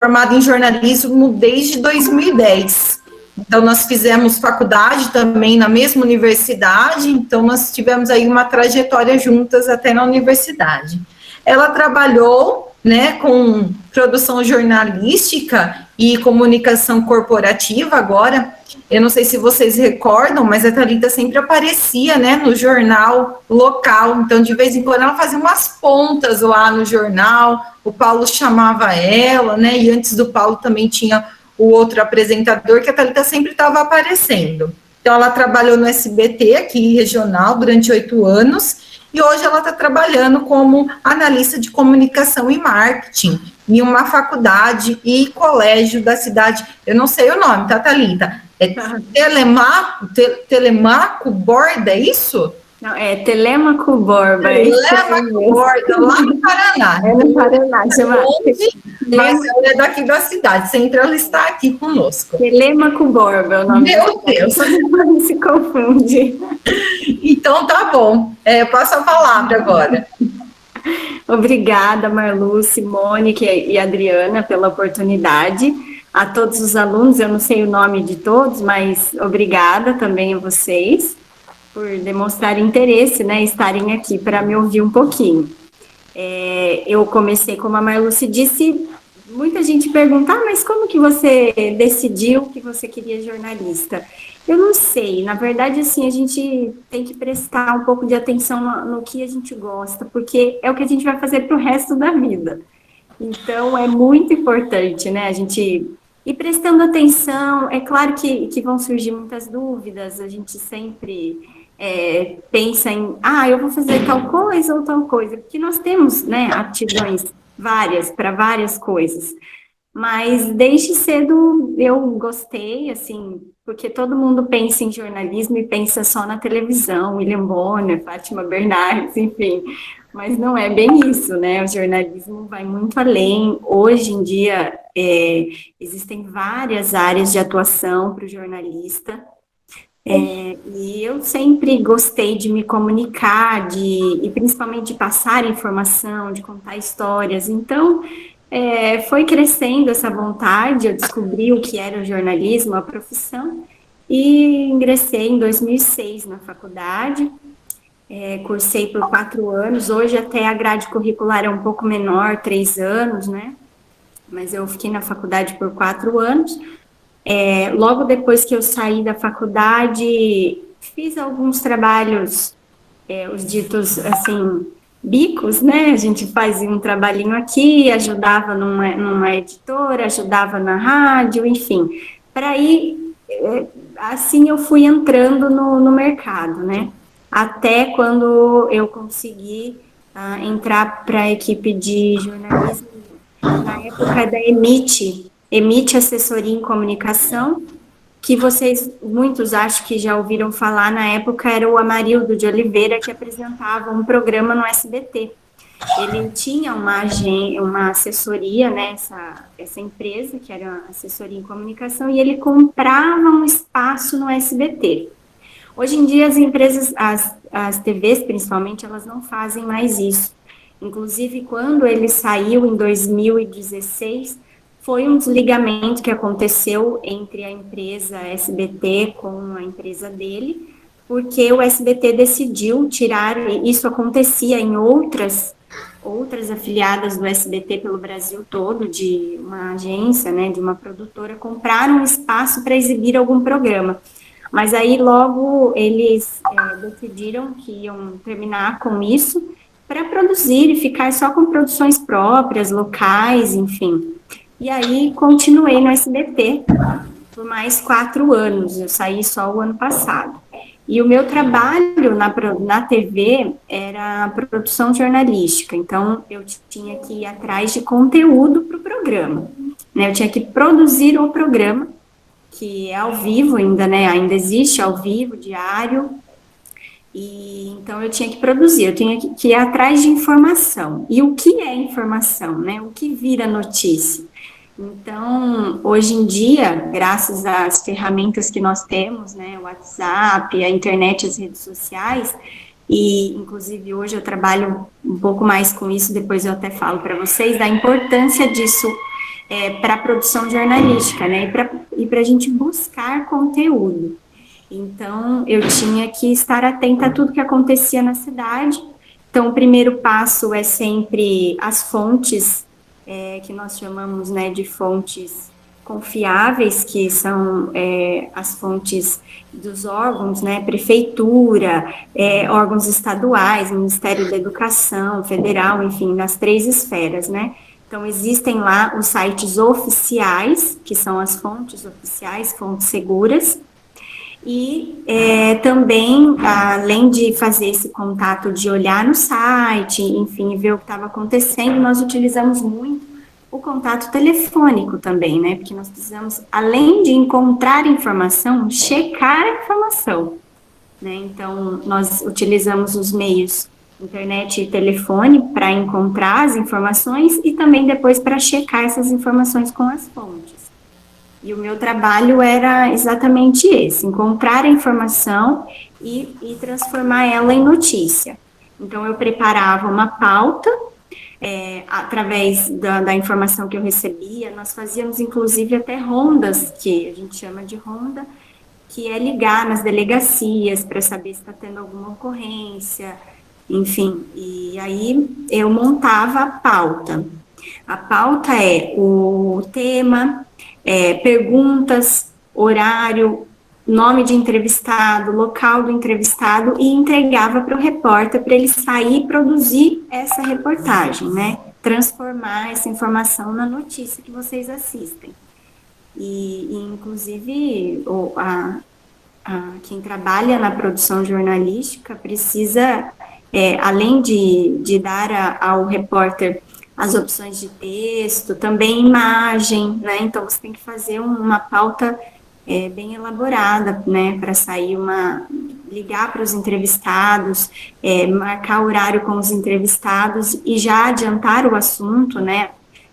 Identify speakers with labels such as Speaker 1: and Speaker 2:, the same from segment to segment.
Speaker 1: formada em jornalismo desde 2010. Então, nós fizemos faculdade também na mesma universidade, então nós tivemos aí uma trajetória juntas até na universidade. Ela trabalhou, né, com produção jornalística e comunicação corporativa agora. Eu não sei se vocês recordam, mas a Thalita sempre aparecia, né, no jornal local. Então, de vez em quando, ela fazia umas pontas lá no jornal. O Paulo chamava ela, né, e antes do Paulo também tinha o outro apresentador, que a Thalita sempre estava aparecendo. Então, ela trabalhou no SBT, aqui regional, durante 8 anos, e hoje ela está trabalhando como analista de comunicação e marketing em uma faculdade e colégio da cidade, eu não sei o nome, tá, Thalita? É Telemaco Borda, é isso?
Speaker 2: Não, é Telêmaco Borba.
Speaker 1: Telêmaco Borda, lá no Paraná.
Speaker 2: É no Paraná, chama...
Speaker 1: Mas é daqui da cidade, sempre ela está aqui conosco.
Speaker 2: Telêmaco Borba é o nome.
Speaker 1: Meu Deus!
Speaker 2: Não se confunde.
Speaker 1: Então, tá bom. Passo a palavra agora.
Speaker 2: Obrigada, Marlu, Simone e Adriana, pela oportunidade. A todos os alunos, eu não sei o nome de todos, mas obrigada também a vocês por demonstrar interesse, né, estarem aqui para me ouvir um pouquinho. Eu comecei, como a Marluce disse, muita gente pergunta, mas como que você decidiu que você queria jornalista? Eu não sei, na verdade, assim, a gente tem que prestar um pouco de atenção no que a gente gosta, porque é o que a gente vai fazer para o resto da vida. Então, é muito importante, né, a gente ir prestando atenção. É claro que vão surgir muitas dúvidas, a gente sempre pensa em, eu vou fazer tal coisa ou tal coisa, porque nós temos, né, aptidões várias para várias coisas, mas desde cedo eu gostei, assim, porque todo mundo pensa em jornalismo e pensa só na televisão, William Bonner, Fátima Bernardes, enfim, mas não é bem isso, né, o jornalismo vai muito além. Hoje em dia existem várias áreas de atuação para o jornalista. E eu sempre gostei de me comunicar, e principalmente de passar informação, de contar histórias. Então, foi crescendo essa vontade, eu descobri o que era o jornalismo, a profissão, e ingressei em 2006 na faculdade, cursei por 4 anos. Hoje até a grade curricular é um pouco menor, 3 anos, né? Mas eu fiquei na faculdade por 4 anos. Logo depois que eu saí da faculdade, fiz alguns trabalhos, os ditos, assim, bicos, né? A gente fazia um trabalhinho aqui, ajudava numa editora, ajudava na rádio, enfim. Para aí, assim eu fui entrando no mercado, né? Até quando eu consegui entrar para a equipe de jornalismo, na época da Emite Assessoria em Comunicação, que muitos acho que já ouviram falar. Na época era o Amarildo de Oliveira que apresentava um programa no SBT. Ele tinha uma assessoria, né, essa empresa, que era a Assessoria em Comunicação, e ele comprava um espaço no SBT. Hoje em dia as empresas, as TVs principalmente, elas não fazem mais isso. Inclusive, quando ele saiu em 2016, foi um desligamento que aconteceu entre a empresa SBT com a empresa dele, porque o SBT decidiu tirar. Isso acontecia em outras afiliadas do SBT pelo Brasil todo, de uma agência, né, de uma produtora, compraram um espaço para exibir algum programa. Mas aí logo eles decidiram que iam terminar com isso para produzir e ficar só com produções próprias, locais, enfim. E aí continuei no SBT por mais 4 anos, eu saí só o ano passado. E o meu trabalho na TV era produção jornalística, então eu tinha que ir atrás de conteúdo para o programa, né? Eu tinha que produzir o programa, que é ao vivo ainda, né? Ainda existe ao vivo, diário, e então eu tinha que produzir, eu tinha que ir atrás de informação. E o que é informação, né? O que vira notícia? Então, hoje em dia, graças às ferramentas que nós temos, né, o WhatsApp, a internet, as redes sociais, e inclusive hoje eu trabalho um pouco mais com isso, depois eu até falo para vocês da importância disso para a produção jornalística, né? E para a gente buscar conteúdo. Então, eu tinha que estar atenta a tudo que acontecia na cidade. Então, o primeiro passo é sempre as fontes, que nós chamamos, né, de fontes confiáveis, que são as fontes dos órgãos, né, prefeitura, órgãos estaduais, Ministério da Educação, federal, enfim, nas 3 esferas, né. Então, existem lá os sites oficiais, que são as fontes oficiais, fontes seguras, e também, além de fazer esse contato de olhar no site, enfim, ver o que estava acontecendo, nós utilizamos muito o contato telefônico também, né? Porque nós precisamos, além de encontrar informação, checar a informação, né? Então, nós utilizamos os meios internet e telefone para encontrar as informações e também depois para checar essas informações com as fontes. E o meu trabalho era exatamente esse, encontrar a informação e transformar ela em notícia. Então, eu preparava uma pauta, através da informação que eu recebia, nós fazíamos, inclusive, até rondas, que a gente chama de ronda, que é ligar nas delegacias para saber se está tendo alguma ocorrência, enfim. E aí, eu montava a pauta. A pauta é o tema, perguntas, horário, nome de entrevistado, local do entrevistado e entregava para o repórter para ele sair e produzir essa reportagem, né? Transformar essa informação na notícia que vocês assistem. Inclusive, quem trabalha na produção jornalística precisa, além de dar ao repórter as opções de texto, também imagem, né? Então, você tem que fazer uma pauta bem elaborada, né? Para sair ligar para os entrevistados, marcar horário com os entrevistados e já adiantar o assunto, né?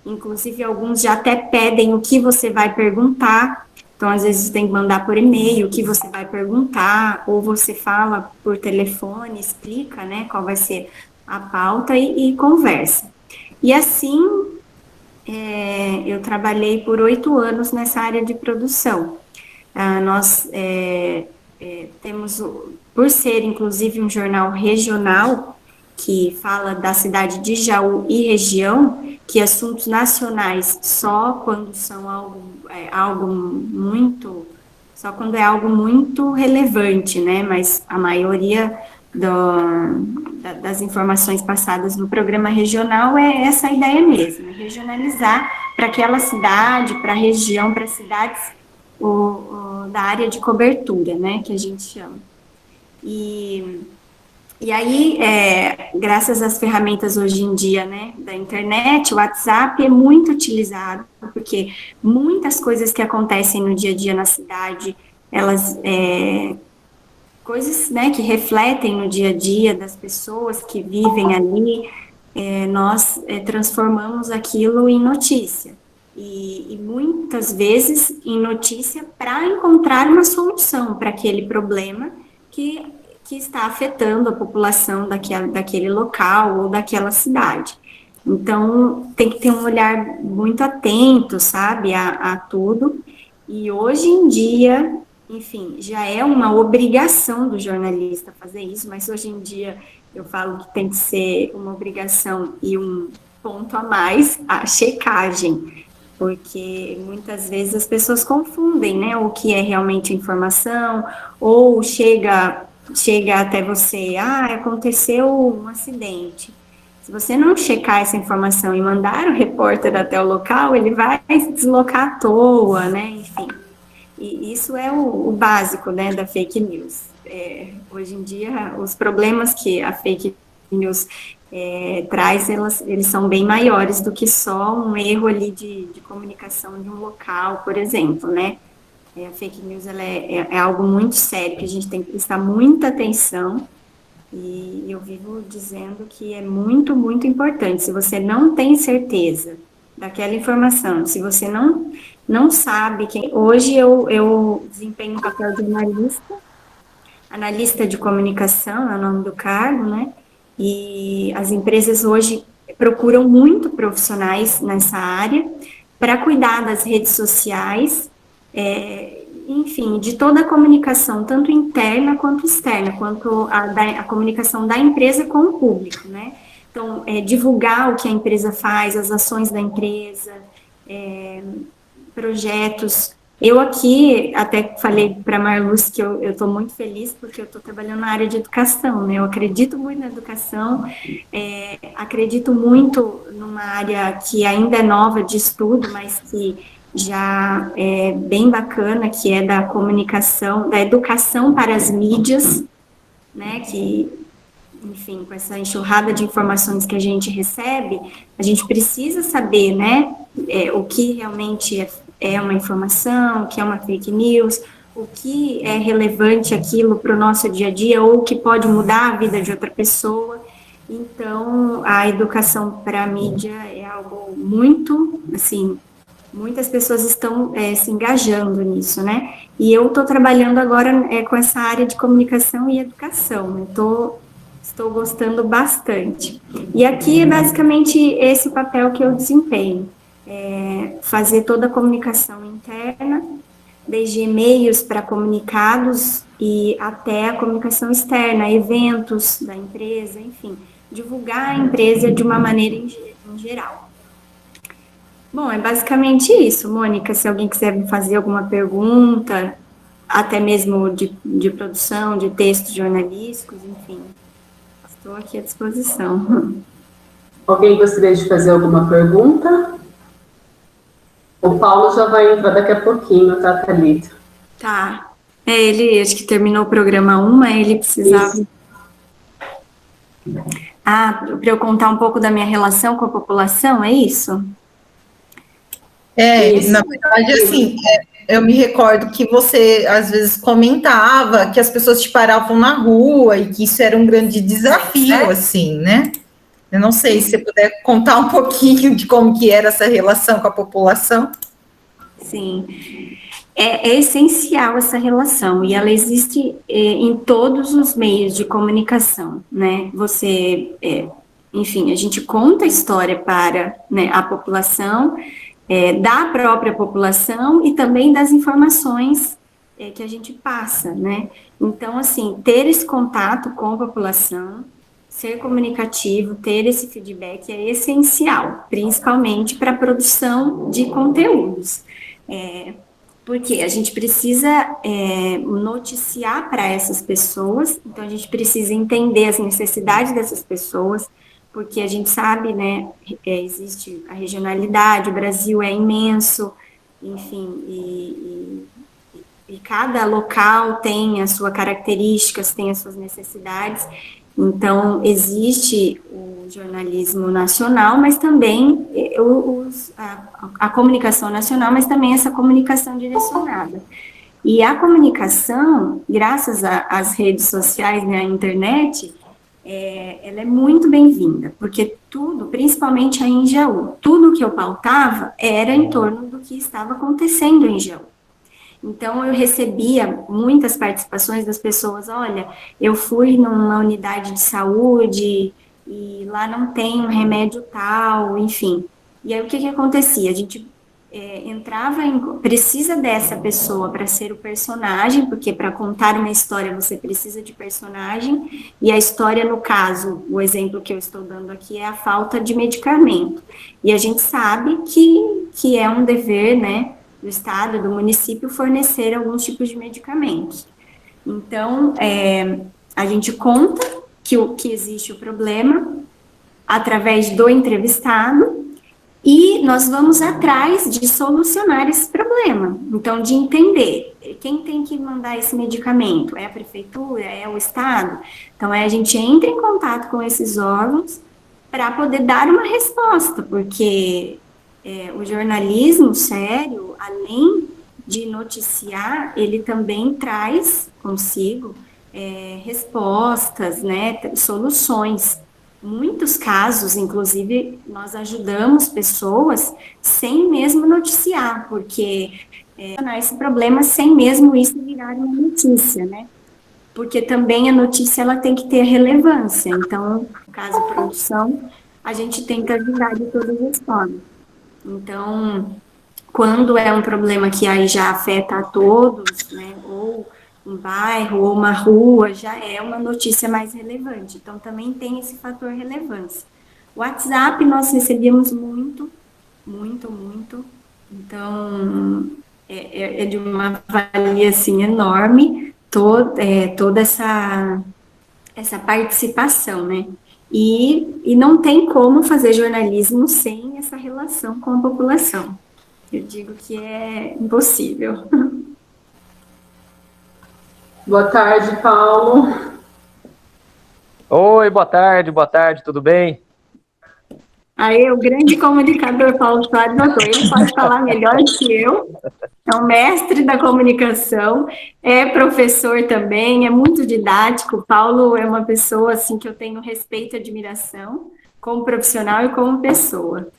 Speaker 2: Inclusive, alguns já até pedem o que você vai perguntar. Então, às vezes, tem que mandar por e-mail o que você vai perguntar, ou você fala por telefone, explica, né? Qual vai ser a pauta e conversa. E assim, eu trabalhei por 8 anos nessa área de produção. Nós temos, por ser inclusive um jornal regional, que fala da cidade de Jaú e região, que assuntos nacionais só quando são só quando é algo muito relevante, né? Mas a maioria das informações passadas no programa regional é essa ideia mesmo, regionalizar para aquela cidade, para a região, para cidades da área de cobertura, né, que a gente chama. E aí, graças às ferramentas hoje em dia, né, da internet, o WhatsApp é muito utilizado, porque muitas coisas que acontecem no dia a dia na cidade, elas coisas, né, que refletem no dia a dia das pessoas que vivem ali, nós transformamos aquilo em notícia. E muitas vezes em notícia para encontrar uma solução para aquele problema que está afetando a população daquele local ou daquela cidade. Então, tem que ter um olhar muito atento, sabe, a tudo. E hoje em dia, enfim, já é uma obrigação do jornalista fazer isso, mas hoje em dia eu falo que tem que ser uma obrigação e um ponto a mais, a checagem, porque muitas vezes as pessoas confundem, né, o que é realmente informação, ou chega até você, aconteceu um acidente. Se você não checar essa informação e mandar o repórter até o local, ele vai se deslocar à toa, né, enfim. E isso é o básico, né, da fake news. Hoje em dia, os problemas que a fake news traz, eles são bem maiores do que só um erro ali de comunicação de um local, por exemplo, né. A fake news ela é algo muito sério, que a gente tem que prestar muita atenção, e eu vivo dizendo que é muito, muito importante. Se você não tem certeza daquela informação, se você não sabe quem... Hoje eu desempenho o papel de analista de comunicação, é o nome do cargo, né? E as empresas hoje procuram muito profissionais nessa área, para cuidar das redes sociais, enfim, de toda a comunicação, tanto interna quanto externa, quanto a comunicação da empresa com o público, né? Então, divulgar o que a empresa faz, as ações da empresa, projetos. Eu aqui até falei para a Marluce que eu estou muito feliz porque eu estou trabalhando na área de educação, né? Eu acredito muito na educação, acredito muito numa área que ainda é nova de estudo, mas que já é bem bacana, que é da comunicação, da educação para as mídias, né? Que, enfim, com essa enxurrada de informações que a gente recebe, a gente precisa saber, né? O que realmente é uma informação, o que é uma fake news, o que é relevante aquilo para o nosso dia a dia, ou o que pode mudar a vida de outra pessoa. Então, a educação para a mídia é algo muito, assim, muitas pessoas estão se engajando nisso, né? E eu estou trabalhando agora com essa área de comunicação e educação, estou gostando bastante. E aqui é basicamente esse papel que eu desempenho. Fazer toda a comunicação interna, desde e-mails para comunicados e até a comunicação externa, eventos da empresa, enfim, divulgar a empresa de uma maneira em geral. Bom, é basicamente isso, Mônica. Se alguém quiser me fazer alguma pergunta, até mesmo de produção, de textos jornalísticos, enfim, estou aqui à disposição.
Speaker 3: Alguém gostaria de fazer alguma pergunta? O Paulo já vai entrar daqui a pouquinho, tá, Thalita?
Speaker 2: Tá. Ele, acho que terminou o programa 1, mas ele precisava... Isso. Para eu contar um pouco da minha relação com a população, é isso?
Speaker 1: Isso. Na verdade, assim, eu me recordo que você, às vezes, comentava que as pessoas te paravam na rua e que isso era um grande desafio, assim, né? Eu não sei se você puder contar um pouquinho de como que era essa relação com a população.
Speaker 2: Sim, é essencial essa relação e ela existe em todos os meios de comunicação, né? Você, enfim, a gente conta a história para, né, a população, da própria população e também das informações que a gente passa, né? Então, assim, ter esse contato com a população, ser comunicativo, ter esse feedback é essencial, principalmente para a produção de conteúdos. Porque a gente precisa noticiar para essas pessoas, então a gente precisa entender as necessidades dessas pessoas, porque a gente sabe, né, existe a regionalidade, o Brasil é imenso, enfim, e cada local tem as suas características, tem as suas necessidades. Então, existe o jornalismo nacional, mas também a comunicação nacional, mas também essa comunicação direcionada. E a comunicação, graças às redes sociais, né, à internet, ela é muito bem-vinda, porque tudo, principalmente aí em Jaú, tudo que eu pautava era em torno do que estava acontecendo em Jaú. Então, eu recebia muitas participações das pessoas, olha, eu fui numa unidade de saúde e lá não tem um remédio tal, enfim. E aí, o que acontecia? A gente entrava precisa dessa pessoa para ser o personagem, porque para contar uma história você precisa de personagem, e a história, no caso, o exemplo que eu estou dando aqui é a falta de medicamento. E a gente sabe que é um dever, né, do Estado, do município, fornecer alguns tipos de medicamentos. Então, a gente conta que existe o problema através do entrevistado e nós vamos atrás de solucionar esse problema. Então, de entender quem tem que mandar esse medicamento, é a prefeitura, é o Estado? Então, a gente entra em contato com esses órgãos para poder dar uma resposta, porque o jornalismo sério, além de noticiar, ele também traz consigo respostas, né, soluções. Muitos casos, inclusive, nós ajudamos pessoas sem mesmo noticiar, porque esse problema sem mesmo isso virar uma notícia, né? Porque também a notícia ela tem que ter relevância. Então, no caso produção, a gente tenta ajudar de todas as formas. Então, quando é um problema que aí já afeta a todos, né, ou um bairro ou uma rua, já é uma notícia mais relevante. Então, também tem esse fator relevância. O WhatsApp nós recebemos muito, muito, muito. Então, é de uma valia, assim, enorme toda essa participação, né? E não tem como fazer jornalismo sem essa relação com a população. Eu digo que é impossível.
Speaker 3: Boa tarde, Paulo.
Speaker 4: Oi, boa tarde, tudo bem?
Speaker 2: Aí, o grande comunicador Paulo Soares, doutor, ele pode falar melhor do que eu. É um mestre da comunicação, é professor também, é muito didático. O Paulo é uma pessoa assim que eu tenho respeito e admiração, como profissional e como pessoa.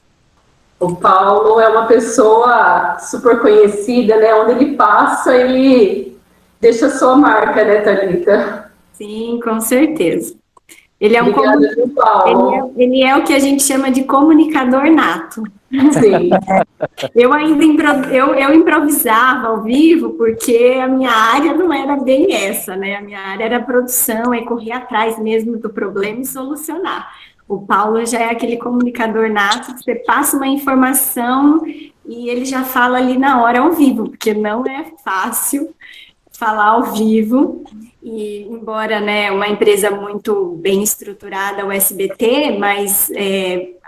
Speaker 3: O Paulo é uma pessoa super conhecida, né? Onde ele passa, ele deixa sua marca, né, Thalita?
Speaker 2: Sim, com certeza. Ele é
Speaker 3: Obrigada, viu, Paulo?
Speaker 2: ele é o que a gente chama de comunicador nato.
Speaker 3: Sim.
Speaker 2: Eu ainda eu improvisava ao vivo, porque a minha área não era bem essa, né? A minha área era produção, é correr atrás mesmo do problema e solucionar. O Paulo já é aquele comunicador nato, que você passa uma informação e ele já fala ali na hora ao vivo, porque não é fácil falar ao vivo. E embora, né, uma empresa muito bem estruturada, o SBT, mas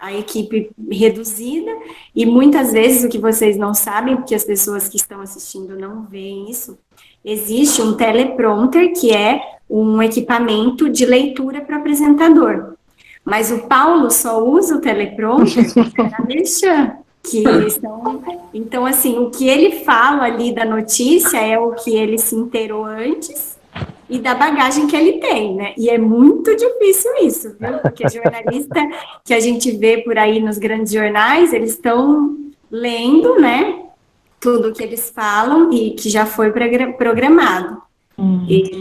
Speaker 2: a equipe reduzida, e muitas vezes o que vocês não sabem, porque as pessoas que estão assistindo não veem isso, existe um teleprompter, que é um equipamento de leitura para apresentador. Mas o Paulo só usa o teleprompter para deixar. Então, assim, o que ele fala ali da notícia é o que ele se inteirou antes e da bagagem que ele tem, né? E é muito difícil isso, viu? Porque jornalista que a gente vê por aí nos grandes jornais, eles estão lendo, né? Tudo que eles falam e que já foi programado.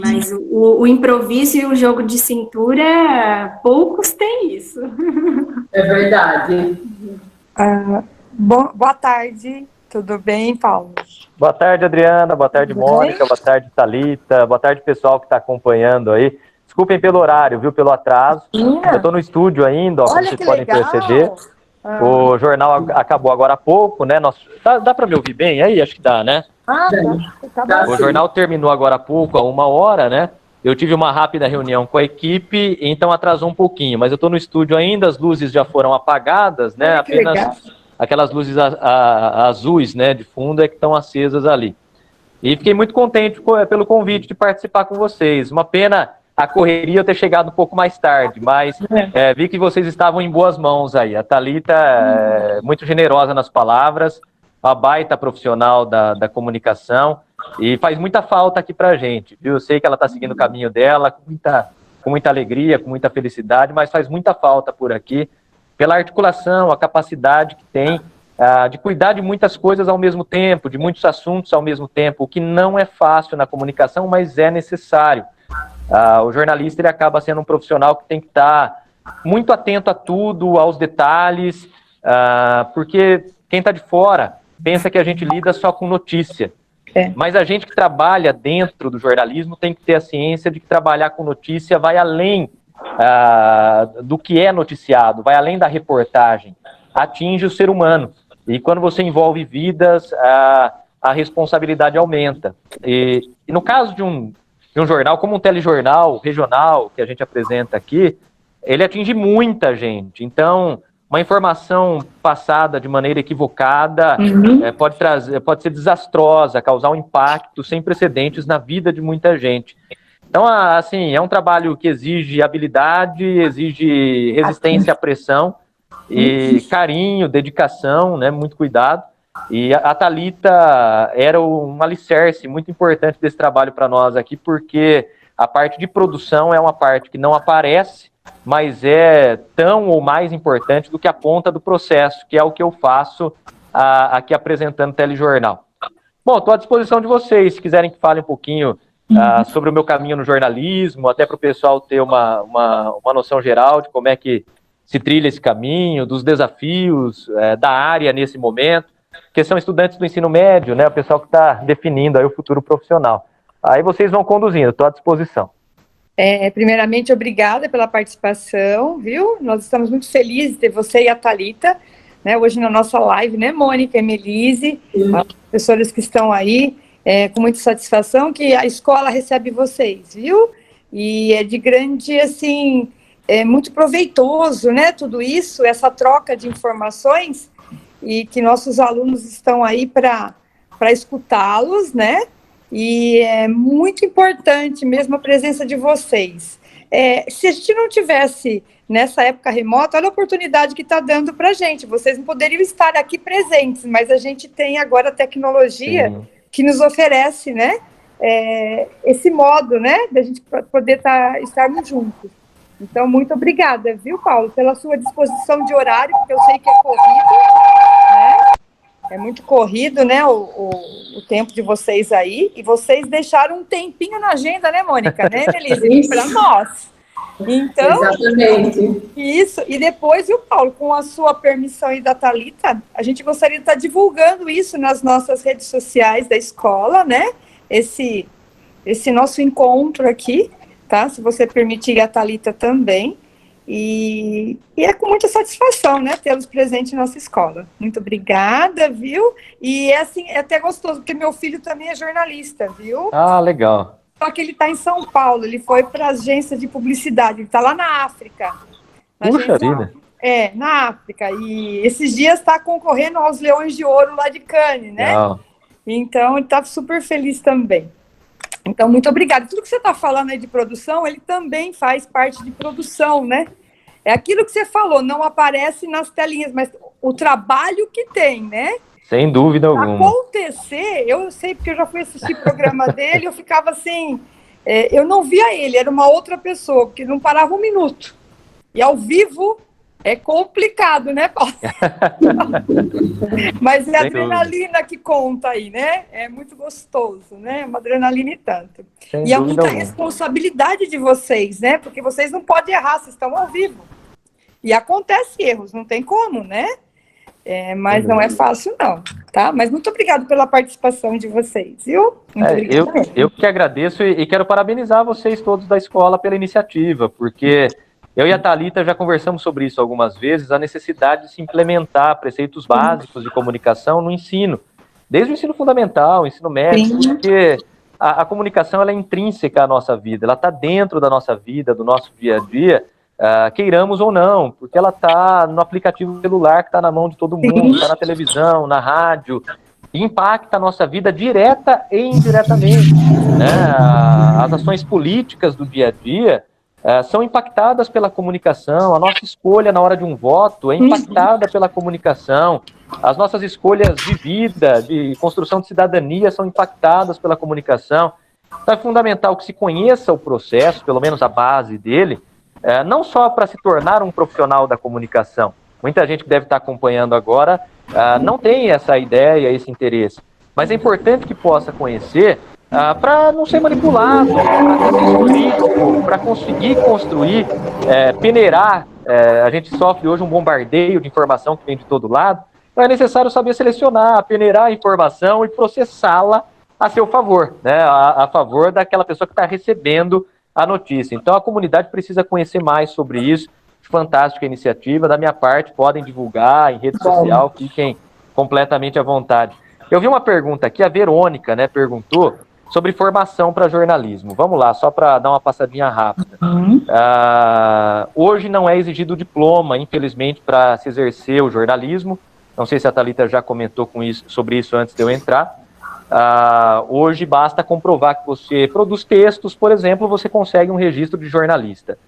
Speaker 2: Mas o improviso e o jogo de cintura, poucos têm isso.
Speaker 3: É verdade.
Speaker 5: Boa tarde, tudo bem, Paulo?
Speaker 4: Boa tarde, Adriana, boa tarde,
Speaker 5: Tudo
Speaker 4: Mônica,
Speaker 5: bem?
Speaker 4: boa tarde, Thalita, boa tarde, pessoal que está acompanhando aí. Desculpem pelo horário, viu, pelo atraso. Eu estou no estúdio ainda, ó, como
Speaker 5: Olha
Speaker 4: vocês
Speaker 5: que
Speaker 4: podem
Speaker 5: legal.
Speaker 4: perceber. O jornal acabou agora há pouco, né? Dá para me ouvir bem aí? Acho que dá, né?
Speaker 5: Tá
Speaker 3: Tá
Speaker 5: bom.
Speaker 4: O jornal terminou agora há pouco, há 1 hora, né? Eu tive uma rápida reunião com a equipe, então atrasou um pouquinho, mas eu estou no estúdio ainda, as luzes já foram apagadas, né?
Speaker 5: Olha que legal.
Speaker 4: Aquelas luzes azuis, né, de fundo é que estão acesas ali. E fiquei muito contente pelo convite de participar com vocês. Uma pena a correria eu ter chegado um pouco mais tarde, mas vi que vocês estavam em boas mãos aí. A Thalita é muito generosa nas palavras, uma baita profissional da comunicação, e faz muita falta aqui pra gente, viu? Eu sei que ela está seguindo o caminho dela com muita alegria, com muita felicidade, mas faz muita falta por aqui, pela articulação, a capacidade que tem de cuidar de muitas coisas ao mesmo tempo, de muitos assuntos ao mesmo tempo, o que não é fácil na comunicação, mas é necessário. O jornalista ele acaba sendo um profissional que tem que estar muito atento a tudo, aos detalhes, porque quem está de fora pensa que a gente lida só com notícia. Mas a gente que trabalha dentro do jornalismo tem que ter a ciência de que trabalhar com notícia vai além do que é noticiado, vai além da reportagem, atinge o ser humano. E quando você envolve vidas, a responsabilidade aumenta. E no caso de um jornal, como um telejornal regional que a gente apresenta aqui, ele atinge muita gente. Então, uma informação passada de maneira equivocada pode ser desastrosa, causar um impacto sem precedentes na vida de muita gente. Então, assim, é um trabalho que exige habilidade, exige resistência à pressão, e carinho, dedicação, né, muito cuidado. E a Thalita era um alicerce muito importante desse trabalho para nós aqui, porque a parte de produção é uma parte que não aparece, mas é tão ou mais importante do que a ponta do processo, que é o que eu faço aqui apresentando o telejornal. Bom, estou à disposição de vocês, se quiserem que fale um pouquinho sobre o meu caminho no jornalismo, até para o pessoal ter uma noção geral de como é que se trilha esse caminho, dos desafios da área nesse momento. porque são estudantes do ensino médio, né, o pessoal que está definindo aí o futuro profissional. Aí vocês vão conduzindo, estou à disposição.
Speaker 5: Primeiramente, obrigada pela participação, viu? Nós estamos muito felizes de ter você e a Thalita, né, hoje na nossa live, né, Mônica e Melise, as professoras que estão aí, com muita satisfação que a escola recebe vocês, viu? E é de grande, assim, muito proveitoso, né, tudo isso, essa troca de informações, e que nossos alunos estão aí para escutá-los, né? E é muito importante mesmo a presença de vocês. Se a gente não tivesse nessa época remota, olha a oportunidade que está dando para a gente. Vocês não poderiam estar aqui presentes, mas a gente tem agora a tecnologia que nos oferece, né? Esse modo, né? Da gente poder estarmos juntos. Então, muito obrigada, viu, Paulo, pela sua disposição de horário, porque eu sei que é corrido, né? É muito corrido, né, o tempo de vocês aí, e vocês deixaram um tempinho na agenda, né, Mônica, né, Melise, para nós. Então,
Speaker 3: exatamente.
Speaker 5: Isso, e depois, viu, Paulo, com a sua permissão e da Thalita, a gente gostaria de estar divulgando isso nas nossas redes sociais da escola, né, esse nosso encontro aqui, tá, se você permitir, a Thalita também. E é com muita satisfação, né, tê-los presentes na nossa escola. Muito obrigada, viu? E assim, é até gostoso, porque meu filho também é jornalista, viu?
Speaker 4: Ah, legal.
Speaker 5: Só que ele está em São Paulo, ele foi para a agência de publicidade, ele está lá na África.
Speaker 4: Puxa vida.
Speaker 5: Na África. E esses dias está concorrendo aos Leões de Ouro lá de Cannes, né?
Speaker 4: Legal.
Speaker 5: Então, ele está super feliz também. Então, muito obrigada. Tudo que você está falando aí de produção, ele também faz parte de produção, né? É aquilo que você falou, não aparece nas telinhas, mas o trabalho que tem, né?
Speaker 4: Sem dúvida alguma.
Speaker 5: Acontecer, eu sei porque eu já fui assistir o programa dele, eu ficava assim, eu não via ele, era uma outra pessoa, porque não parava um minuto. E ao vivo é complicado, né, Paulo? Mas é a adrenalina que conta aí, né? É muito gostoso, né? Uma adrenalina e tanto. E é muita responsabilidade de vocês, né? Porque vocês não podem errar, vocês estão ao vivo. E acontece erros, não tem como, né? Mas não é fácil, não, tá? Mas muito obrigado pela participação de vocês, viu? Muito obrigada.
Speaker 4: Eu que agradeço e quero parabenizar vocês todos da escola pela iniciativa, porque eu e a Thalita já conversamos sobre isso algumas vezes, a necessidade de se implementar preceitos básicos de comunicação no ensino, desde o ensino fundamental, o ensino médio, porque a comunicação ela é intrínseca à nossa vida, ela está dentro da nossa vida, do nosso dia a dia, queiramos ou não, porque ela está no aplicativo celular que está na mão de todo mundo, está na televisão, na rádio, e impacta a nossa vida direta e indiretamente, né? As ações políticas do dia a dia são impactadas pela comunicação, a nossa escolha na hora de um voto é impactada pela comunicação, as nossas escolhas de vida, de construção de cidadania são impactadas pela comunicação. Então é fundamental que se conheça o processo, pelo menos a base dele, não só para se tornar um profissional da comunicação. Muita gente que deve estar acompanhando agora não tem essa ideia, esse interesse, mas é importante que possa conhecer para não ser manipulado, para ser crítico, para conseguir construir, peneirar. A gente sofre hoje um bombardeio de informação que vem de todo lado, então é necessário saber selecionar, peneirar a informação e processá-la a seu favor, né? A favor daquela pessoa que está recebendo a notícia. Então a comunidade precisa conhecer mais sobre isso. Fantástica iniciativa, da minha parte, podem divulgar em rede social, fiquem completamente à vontade. Eu vi uma pergunta aqui, a Verônica, né, perguntou sobre formação para jornalismo. Vamos lá, só para dar uma passadinha rápida. Hoje não é exigido diploma, infelizmente, para se exercer o jornalismo. Não sei se a Thalita já comentou sobre isso antes de eu entrar. Hoje basta comprovar que você produz textos, por exemplo, você consegue um registro de jornalista.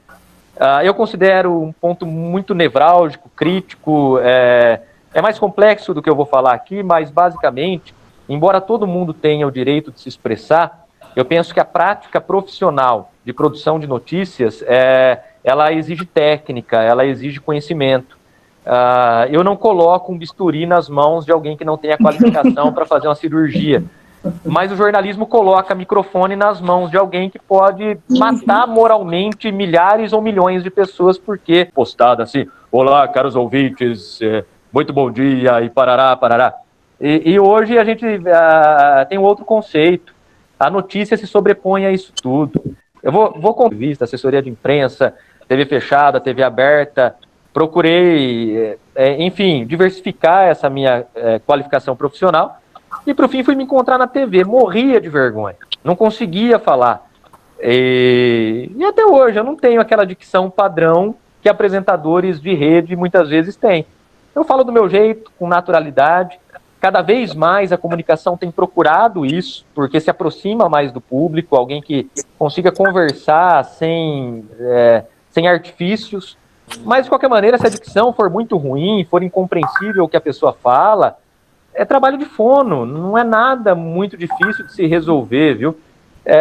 Speaker 4: Eu considero um ponto muito nevrálgico, crítico, é mais complexo do que eu vou falar aqui, mas basicamente, embora todo mundo tenha o direito de se expressar, eu penso que a prática profissional de produção de notícias, ela exige técnica, ela exige conhecimento. Eu não coloco um bisturi nas mãos de alguém que não tenha qualificação para fazer uma cirurgia, mas o jornalismo coloca microfone nas mãos de alguém que pode matar moralmente milhares ou milhões de pessoas, porque postada assim, olá, caros ouvintes, muito bom dia, e parará, parará. E hoje a gente tem um outro conceito. A notícia se sobrepõe a isso tudo. Eu vou com vista, assessoria de imprensa, TV fechada, TV aberta, procurei, enfim, diversificar essa minha qualificação profissional e, por fim, fui me encontrar na TV. Morria de vergonha, não conseguia falar. E até hoje eu não tenho aquela dicção padrão que apresentadores de rede muitas vezes têm. Eu falo do meu jeito, com naturalidade. Cada vez mais a comunicação tem procurado isso, porque se aproxima mais do público, alguém que consiga conversar sem artifícios. Mas, de qualquer maneira, se a dicção for muito ruim, for incompreensível o que a pessoa fala, é trabalho de fono, não é nada muito difícil de se resolver, viu?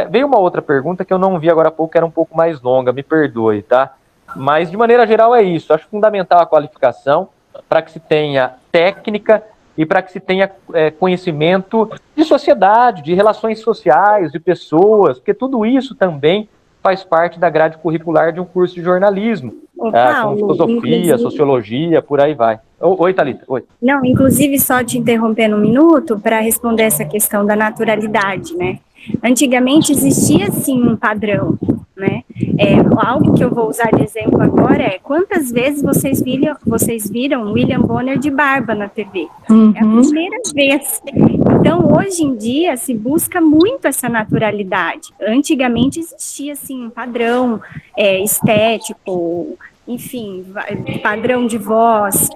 Speaker 4: Veio uma outra pergunta que eu não vi agora há pouco, que era um pouco mais longa, me perdoe, tá? Mas, de maneira geral, é isso. Acho fundamental a qualificação para que se tenha técnica e para que se tenha conhecimento de sociedade, de relações sociais, de pessoas, porque tudo isso também faz parte da grade curricular de um curso de jornalismo, como filosofia, sociologia, por aí vai. Oi, Thalita. Oi.
Speaker 2: Não, inclusive, só te interrompendo um minuto para responder essa questão da naturalidade, né? Antigamente existia, sim, um padrão, né? Algo que eu vou usar de exemplo agora é quantas vezes vocês viram William Bonner de barba na TV? É a primeira vez. Então, hoje em dia, se busca muito essa naturalidade. Antigamente existia, sim, um padrão estético, enfim, padrão de voz,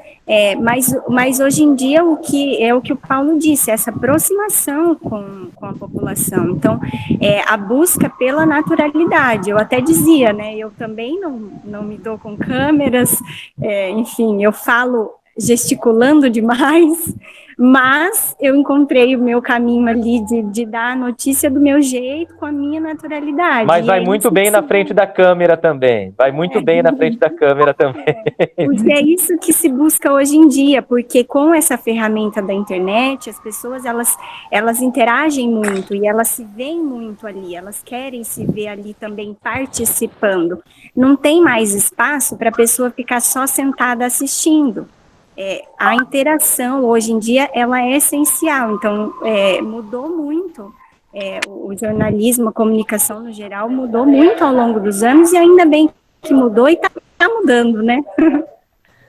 Speaker 2: mas hoje em dia o que o Paulo disse, essa aproximação com a população. Então, a busca pela naturalidade. Eu até dizia, né, eu também não me dou com câmeras, enfim, eu falo gesticulando demais, mas eu encontrei o meu caminho ali de dar a notícia do meu jeito, com a minha naturalidade.
Speaker 4: Mas vai muito bem na frente da câmera também. Vai muito bem na frente da câmera também.
Speaker 2: Porque é isso que se busca hoje em dia, porque com essa ferramenta da internet, as pessoas, elas interagem muito e elas se veem muito ali, elas querem se ver ali também participando. Não tem mais espaço para a pessoa ficar só sentada assistindo. A interação, hoje em dia, ela é essencial, então, mudou muito, o jornalismo, a comunicação no geral, mudou muito ao longo dos anos, e ainda bem que mudou e está mudando, né?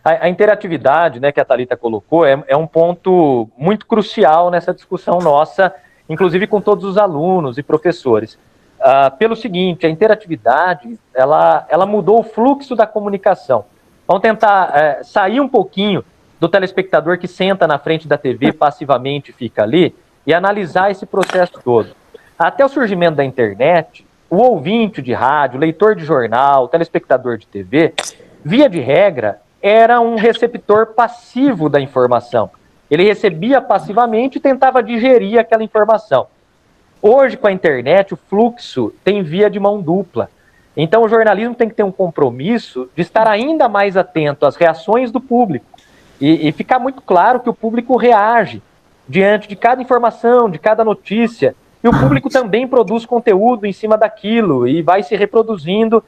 Speaker 4: A interatividade, né, que a Thalita colocou, é um ponto muito crucial nessa discussão nossa, inclusive com todos os alunos e professores. Pelo seguinte, a interatividade, ela mudou o fluxo da comunicação. Vamos tentar sair um pouquinho do telespectador que senta na frente da TV passivamente fica ali e analisar esse processo todo. Até o surgimento da internet, o ouvinte de rádio, leitor de jornal, telespectador de TV, via de regra, era um receptor passivo da informação. Ele recebia passivamente e tentava digerir aquela informação. Hoje, com a internet, o fluxo tem via de mão dupla. Então, o jornalismo tem que ter um compromisso de estar ainda mais atento às reações do público e ficar muito claro que o público reage diante de cada informação, de cada notícia, e o público também produz conteúdo em cima daquilo e vai se reproduzindo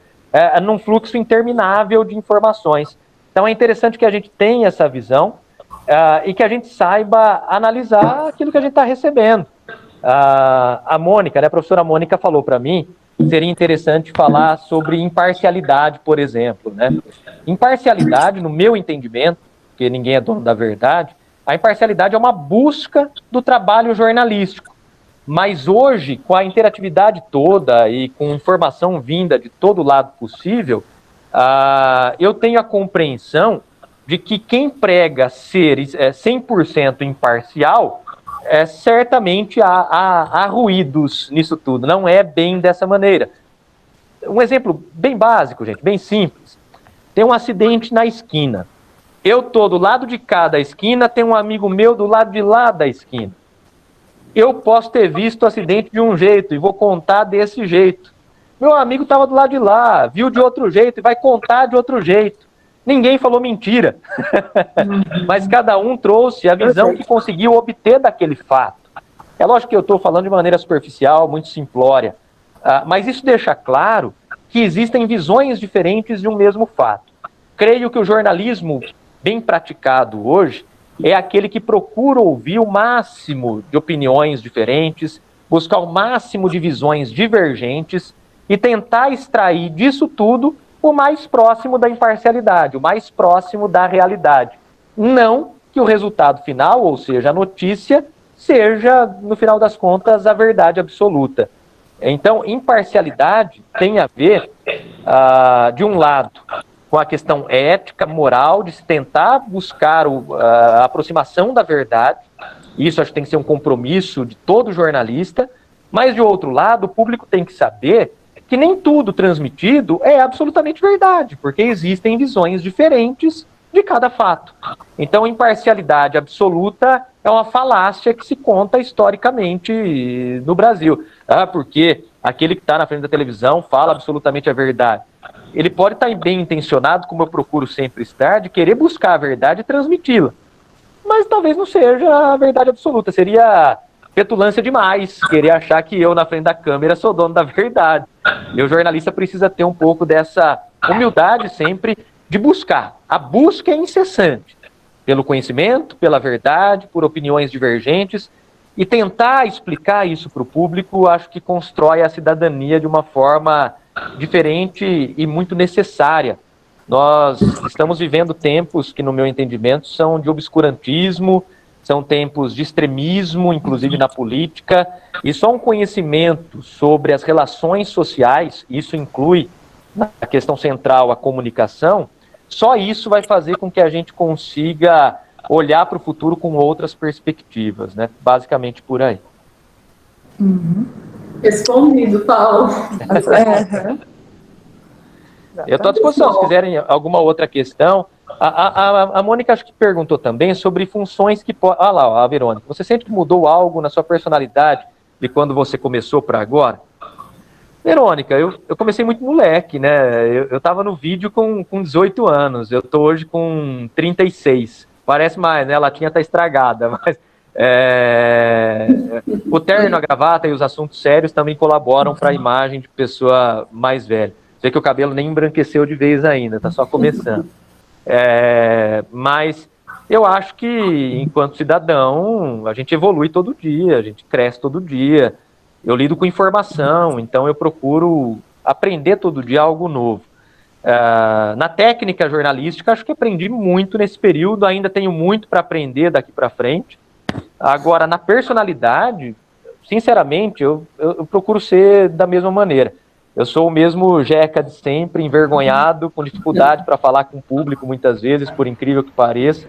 Speaker 4: num fluxo interminável de informações. Então, é interessante que a gente tenha essa visão e que a gente saiba analisar aquilo que a gente está recebendo. A Mônica, né, a professora Mônica falou para mim, seria interessante falar sobre imparcialidade, por exemplo, né? Imparcialidade, no meu entendimento, porque ninguém é dono da verdade, a imparcialidade é uma busca do trabalho jornalístico. Mas hoje, com a interatividade toda e com informação vinda de todo lado possível, eu tenho a compreensão de que quem prega ser 100% imparcial, certamente há ruídos nisso tudo, não é bem dessa maneira. Um exemplo bem básico, gente, bem simples. Tem um acidente na esquina. Eu estou do lado de cá da esquina, tem um amigo meu do lado de lá da esquina. Eu posso ter visto o acidente de um jeito e vou contar desse jeito. Meu amigo estava do lado de lá, viu de outro jeito e vai contar de outro jeito. Ninguém falou mentira, mas cada um trouxe a visão que conseguiu obter daquele fato. É lógico que eu estou falando de maneira superficial, muito simplória, mas isso deixa claro que existem visões diferentes de um mesmo fato. Creio que o jornalismo bem praticado hoje, é aquele que procura ouvir o máximo de opiniões diferentes, buscar o máximo de visões divergentes e tentar extrair disso tudo o mais próximo da imparcialidade, o mais próximo da realidade. Não que o resultado final, ou seja, a notícia, seja, no final das contas, a verdade absoluta. Então, imparcialidade tem a ver, de um lado, com a questão ética, moral, de se tentar buscar a aproximação da verdade. Isso acho que tem que ser um compromisso de todo jornalista, mas, de outro lado, o público tem que saber que nem tudo transmitido é absolutamente verdade, porque existem visões diferentes de cada fato. Então, imparcialidade absoluta é uma falácia que se conta historicamente no Brasil. Porque aquele que está na frente da televisão fala absolutamente a verdade. Ele pode estar bem intencionado, como eu procuro sempre estar, de querer buscar a verdade e transmiti-la. Mas talvez não seja a verdade absoluta. Seria petulância demais querer achar que eu, na frente da câmera, sou dono da verdade. E o jornalista precisa ter um pouco dessa humildade sempre de buscar. A busca é incessante pelo conhecimento, pela verdade, por opiniões divergentes, e tentar explicar isso para o público, acho que constrói a cidadania de uma forma diferente e muito necessária. Nós estamos vivendo tempos que, no meu entendimento, são de obscurantismo, são tempos de extremismo, inclusive na política, e só um conhecimento sobre as relações sociais, isso inclui na questão central a comunicação, só isso vai fazer com que a gente consiga olhar para o futuro com outras perspectivas, né? Basicamente por aí.
Speaker 3: Respondido, Paulo.
Speaker 4: Eu estou à disposição, se quiserem alguma outra questão. A Mônica acho que perguntou também sobre funções que podem... Olha lá, a Verônica, você sente que mudou algo na sua personalidade de quando você começou para agora? Verônica, eu comecei muito moleque, né? Eu estava no vídeo com 18 anos, eu estou hoje com 36. Parece mais, né? A latinha está estragada, mas o terno, a gravata e os assuntos sérios também colaboram para a imagem de pessoa mais velha. Sei que o cabelo nem embranqueceu de vez ainda, está só começando. Mas eu acho que, enquanto cidadão, a gente evolui todo dia, a gente cresce todo dia. Eu lido com informação, então eu procuro aprender todo dia algo novo. Na técnica jornalística, acho que aprendi muito nesse período, ainda tenho muito para aprender daqui para frente. Agora, na personalidade, sinceramente, eu procuro ser da mesma maneira. Eu sou o mesmo jeca de sempre, envergonhado, com dificuldade para falar com o público muitas vezes, por incrível que pareça.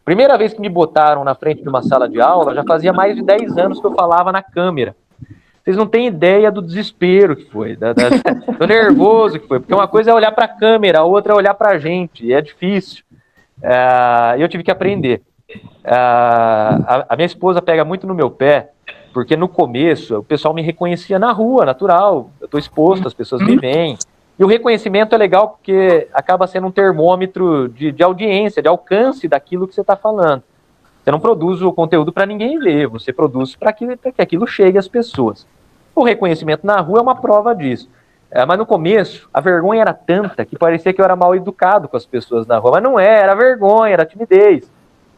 Speaker 4: Primeira vez que me botaram na frente de uma sala de aula, já fazia mais de 10 anos que eu falava na câmera. Vocês não têm ideia do desespero que foi, do nervoso que foi, porque uma coisa é olhar para a câmera, a outra é olhar para a gente, e é difícil. Eu tive que aprender. A minha esposa pega muito no meu pé, porque no começo o pessoal me reconhecia na rua, natural, eu estou exposto, as pessoas me veem. E o reconhecimento é legal porque acaba sendo um termômetro de audiência, de alcance daquilo que você está falando. Você não produz o conteúdo para ninguém ver, você produz para que aquilo chegue às pessoas. O reconhecimento na rua é uma prova disso. Mas no começo, a vergonha era tanta que parecia que eu era mal educado com as pessoas na rua. Mas não era vergonha, era timidez.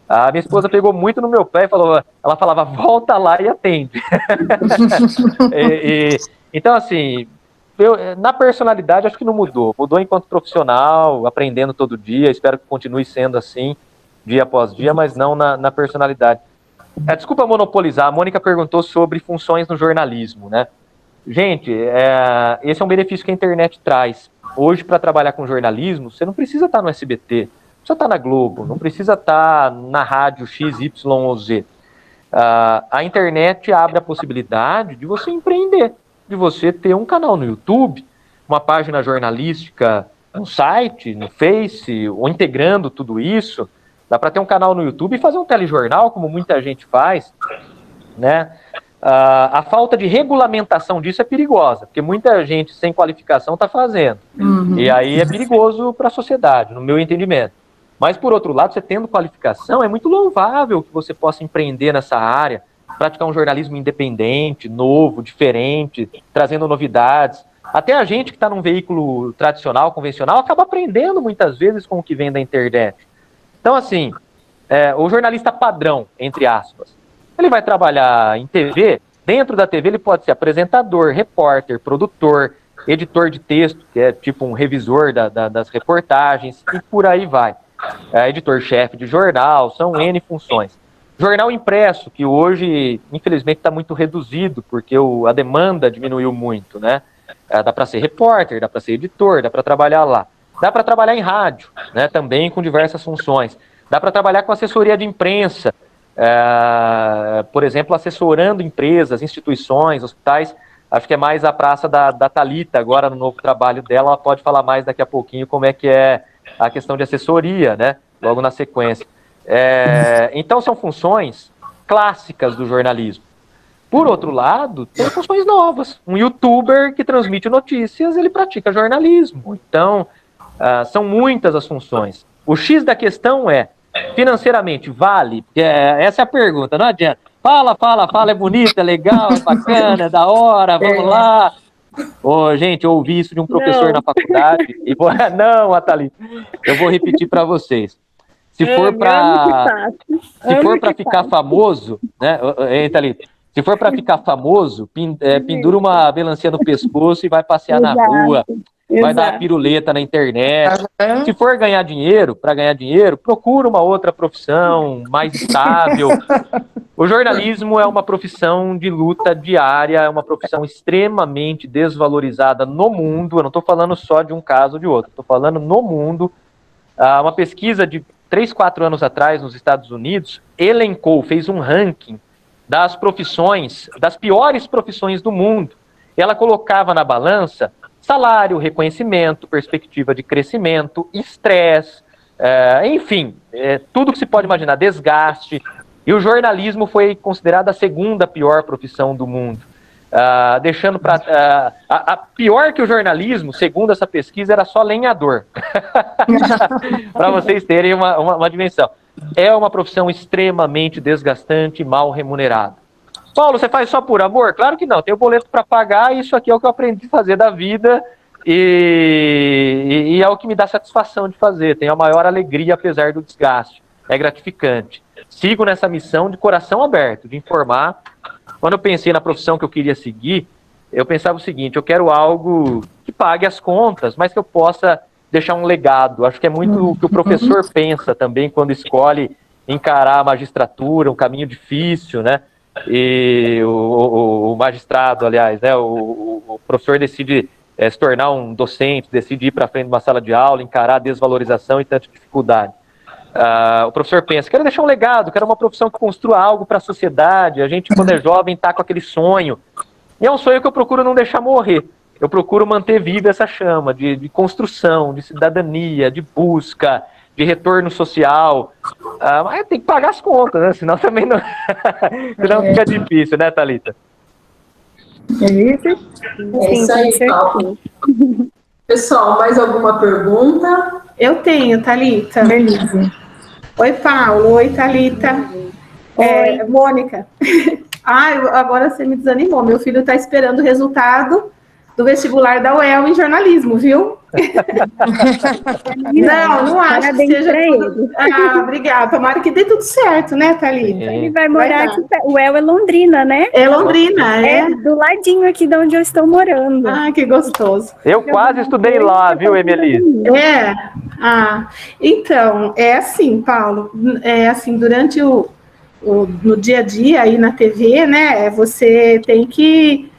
Speaker 4: A minha esposa pegou muito no meu pé e falou, ela falava, volta lá e atende. Então, assim, na personalidade acho que não mudou. Mudou enquanto profissional, aprendendo todo dia, espero que continue sendo assim, dia após dia, mas não na personalidade. Desculpa monopolizar, a Mônica perguntou sobre funções no jornalismo, né? Gente, esse é um benefício que a internet traz. Hoje, para trabalhar com jornalismo, você não precisa estar no SBT, não precisa estar na Globo, não precisa estar na rádio X, Y ou Z. A internet abre a possibilidade de você empreender, de você ter um canal no YouTube, uma página jornalística, um site, no Face, ou integrando tudo isso. Dá para ter um canal no YouTube e fazer um telejornal, como muita gente faz, né? A falta de regulamentação disso é perigosa, porque muita gente sem qualificação está fazendo. E aí é perigoso para a sociedade, no meu entendimento. Mas, por outro lado, você tendo qualificação, é muito louvável que você possa empreender nessa área, praticar um jornalismo independente, novo, diferente, trazendo novidades. Até a gente que está num veículo tradicional, convencional, acaba aprendendo muitas vezes com o que vem da internet. Então, assim, o jornalista padrão, entre aspas. Ele vai trabalhar em TV, dentro da TV ele pode ser apresentador, repórter, produtor, editor de texto, que é tipo um revisor das reportagens, e por aí vai. Editor-chefe de jornal, são N funções. Jornal impresso, que hoje, infelizmente, está muito reduzido, porque a demanda diminuiu muito, né? Dá para ser repórter, dá para ser editor, dá para trabalhar lá. Dá para trabalhar em rádio, né? Também com diversas funções. Dá para trabalhar com assessoria de imprensa, por exemplo, assessorando empresas, instituições, hospitais. Acho que é mais a praça da Thalita, agora no novo trabalho dela, ela pode falar mais daqui a pouquinho como é que é a questão de assessoria, né? Logo na sequência. Então, são funções clássicas do jornalismo. Por outro lado, tem funções novas. Um youtuber que transmite notícias, ele pratica jornalismo. Então, são muitas as funções. O X da questão é, financeiramente, vale? Essa é a pergunta, não adianta. Fala, é bonito, é legal, é bacana, é da hora, vamos lá. Gente, eu ouvi isso de um professor na faculdade. Não, Thalita, eu vou repetir para vocês. Se for para ficar famoso, né, Thalita? Se for para ficar famoso, pendura uma melancia no pescoço e vai passear na rua, vai dar piruleta na internet. Se for ganhar dinheiro, procura uma outra profissão mais estável. O jornalismo é uma profissão de luta diária, é uma profissão extremamente desvalorizada no mundo. Eu não estou falando só de um caso ou de outro, estou falando no mundo. Uma pesquisa de 3, 4 anos atrás, nos Estados Unidos, fez um ranking das profissões, das piores profissões do mundo. Ela colocava na balança salário, reconhecimento, perspectiva de crescimento, estresse, enfim, tudo que se pode imaginar, desgaste. E o jornalismo foi considerado a segunda pior profissão do mundo. Deixando para... a pior que o jornalismo, segundo essa pesquisa, era só lenhador. Para vocês terem uma dimensão. É uma profissão extremamente desgastante e mal remunerada. Paulo, você faz só por amor? Claro que não, tem o boleto para pagar, e isso aqui é o que eu aprendi a fazer da vida, e é o que me dá satisfação de fazer, tenho a maior alegria apesar do desgaste, é gratificante. Sigo nessa missão de coração aberto, de informar. Quando eu pensei na profissão que eu queria seguir, eu pensava o seguinte, eu quero algo que pague as contas, mas que eu possa deixar um legado. Acho que é muito o que o professor pensa também quando escolhe encarar a magistratura, um caminho difícil, né? E o magistrado, aliás, né? O professor decide se tornar um docente, decide ir para frente de uma sala de aula, encarar a desvalorização e tanta dificuldade. O professor pensa, quero deixar um legado, quero uma profissão que construa algo para a sociedade. A gente, quando é jovem, está com aquele sonho. E é um sonho que eu procuro não deixar morrer. Eu procuro manter viva essa chama de construção, de cidadania, de busca, de retorno social. Mas tem que pagar as contas, né? Senão também não... Senão fica difícil, né, Thalita?
Speaker 3: É isso aí, Paulo. Pessoal, mais alguma pergunta?
Speaker 6: Eu tenho, Thalita.
Speaker 5: Beleza.
Speaker 6: Oi, Paulo. Oi, Thalita. Mônica. Agora você me desanimou. Meu filho está esperando o resultado do vestibular da UEL em jornalismo, viu? Não acho que seja tudo... obrigada. Tomara que dê tudo certo, né, Thalita?
Speaker 2: Ele vai morar aqui. O UEL é Londrina, né?
Speaker 6: É Londrina,
Speaker 2: é do ladinho aqui de onde eu estou morando.
Speaker 6: Que gostoso.
Speaker 4: Eu quase estudei lá, viu, Emelise?
Speaker 6: Então, é assim, Paulo, durante no dia a dia aí na TV, né, você tem que...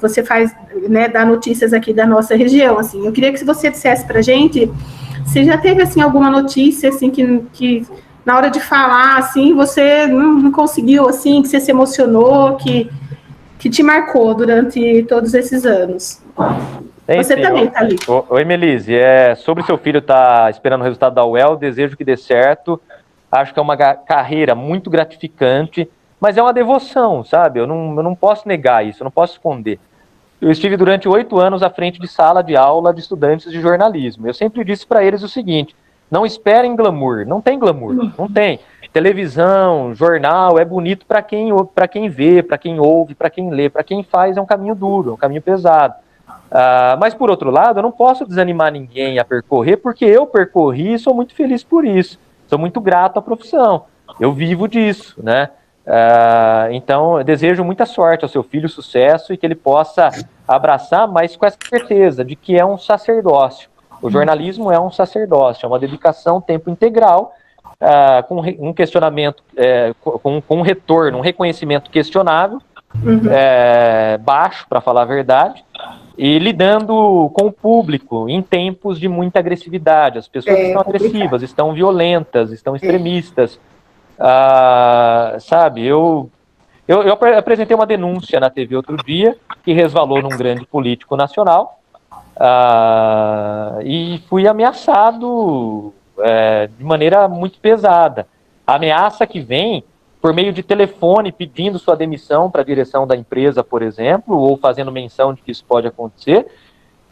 Speaker 6: você faz, né, dá notícias aqui da nossa região, assim. Eu queria que você dissesse pra gente se já teve, assim, alguma notícia, assim, que na hora de falar, assim, você não conseguiu, assim, que você se emocionou, que te marcou durante todos esses anos. Você também, Thalita.
Speaker 4: Oi, Melise, sobre seu filho estar esperando o resultado da UEL, desejo que dê certo. Acho que é uma carreira muito gratificante, mas é uma devoção, sabe? Eu não posso negar isso, eu não posso esconder. Eu estive durante 8 anos à frente de sala de aula de estudantes de jornalismo. Eu sempre disse para eles o seguinte, não esperem glamour, não tem glamour, não tem. Televisão, jornal, é bonito para quem vê, para quem ouve, para quem lê, para quem faz é um caminho duro, é um caminho pesado. Mas, por outro lado, eu não posso desanimar ninguém a percorrer, porque eu percorri e sou muito feliz por isso. Sou muito grato à profissão, eu vivo disso, né? Então, eu desejo muita sorte ao seu filho, sucesso, e que ele possa abraçar, mas com essa certeza de que é um sacerdócio. O jornalismo é um sacerdócio, é uma dedicação, tempo integral, com um questionamento, com um retorno, um reconhecimento questionável, baixo, para falar a verdade, e lidando com o público em tempos de muita agressividade. As pessoas estão agressivas, estão violentas, estão extremistas. Sabe, eu apresentei uma denúncia na TV outro dia, que resvalou num grande político nacional, e fui ameaçado de maneira muito pesada. A ameaça que vem por meio de telefone, pedindo sua demissão para a direção da empresa, por exemplo, ou fazendo menção de que isso pode acontecer,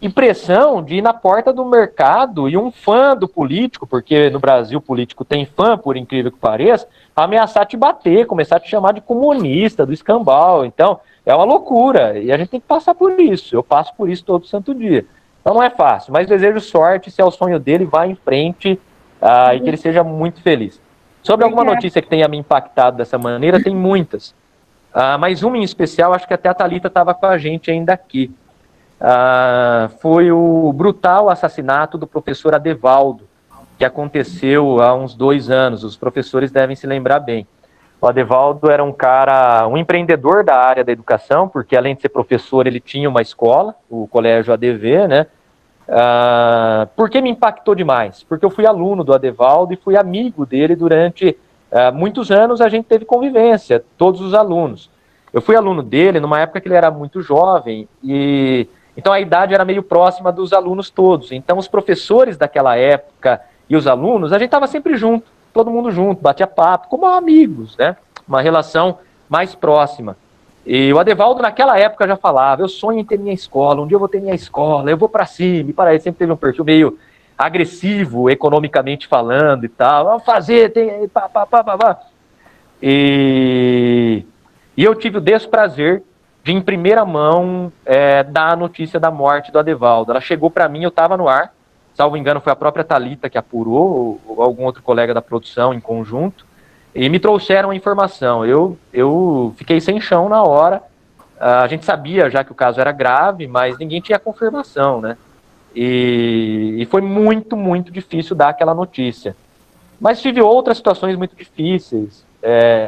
Speaker 4: e pressão de ir na porta do mercado e um fã do político, porque no Brasil o político tem fã, por incrível que pareça, ameaçar te bater, começar a te chamar de comunista, do escambau. Então, é uma loucura, e a gente tem que passar por isso. Eu passo por isso todo santo dia. Então não é fácil, mas desejo sorte, se é o sonho dele, vá em frente, e que ele seja muito feliz. Sobre alguma notícia que tenha me impactado dessa maneira, tem muitas. Mas uma em especial, acho que até a Thalita estava com a gente ainda aqui. Foi o brutal assassinato do professor Adevaldo, que aconteceu há uns 2 anos. Os professores devem se lembrar bem. O Adevaldo era um empreendedor da área da educação, porque além de ser professor, ele tinha uma escola, o Colégio ADV, né? Por que me impactou demais? Porque eu fui aluno do Adevaldo e fui amigo dele durante muitos anos. A gente teve convivência, todos os alunos. Eu fui aluno dele numa época que ele era muito jovem, e então a idade era meio próxima dos alunos todos. Então os professores daquela época e os alunos, a gente estava sempre junto, todo mundo junto, batia papo, como amigos, né? Uma relação mais próxima. E o Adevaldo naquela época já falava: eu sonho em ter minha escola, um dia eu vou ter minha escola, eu vou para cima. E para ele sempre teve um perfil meio agressivo, economicamente falando e tal. Vamos fazer, tem... E eu tive o desprazer de, em primeira mão, dar a notícia da morte do Adevaldo. Ela chegou para mim, eu estava no ar, salvo engano foi a própria Thalita que apurou, ou algum outro colega da produção em conjunto, e me trouxeram a informação. Eu fiquei sem chão na hora. A gente sabia já que o caso era grave, mas ninguém tinha confirmação, né? E foi muito, muito difícil dar aquela notícia. Mas tive outras situações muito difíceis.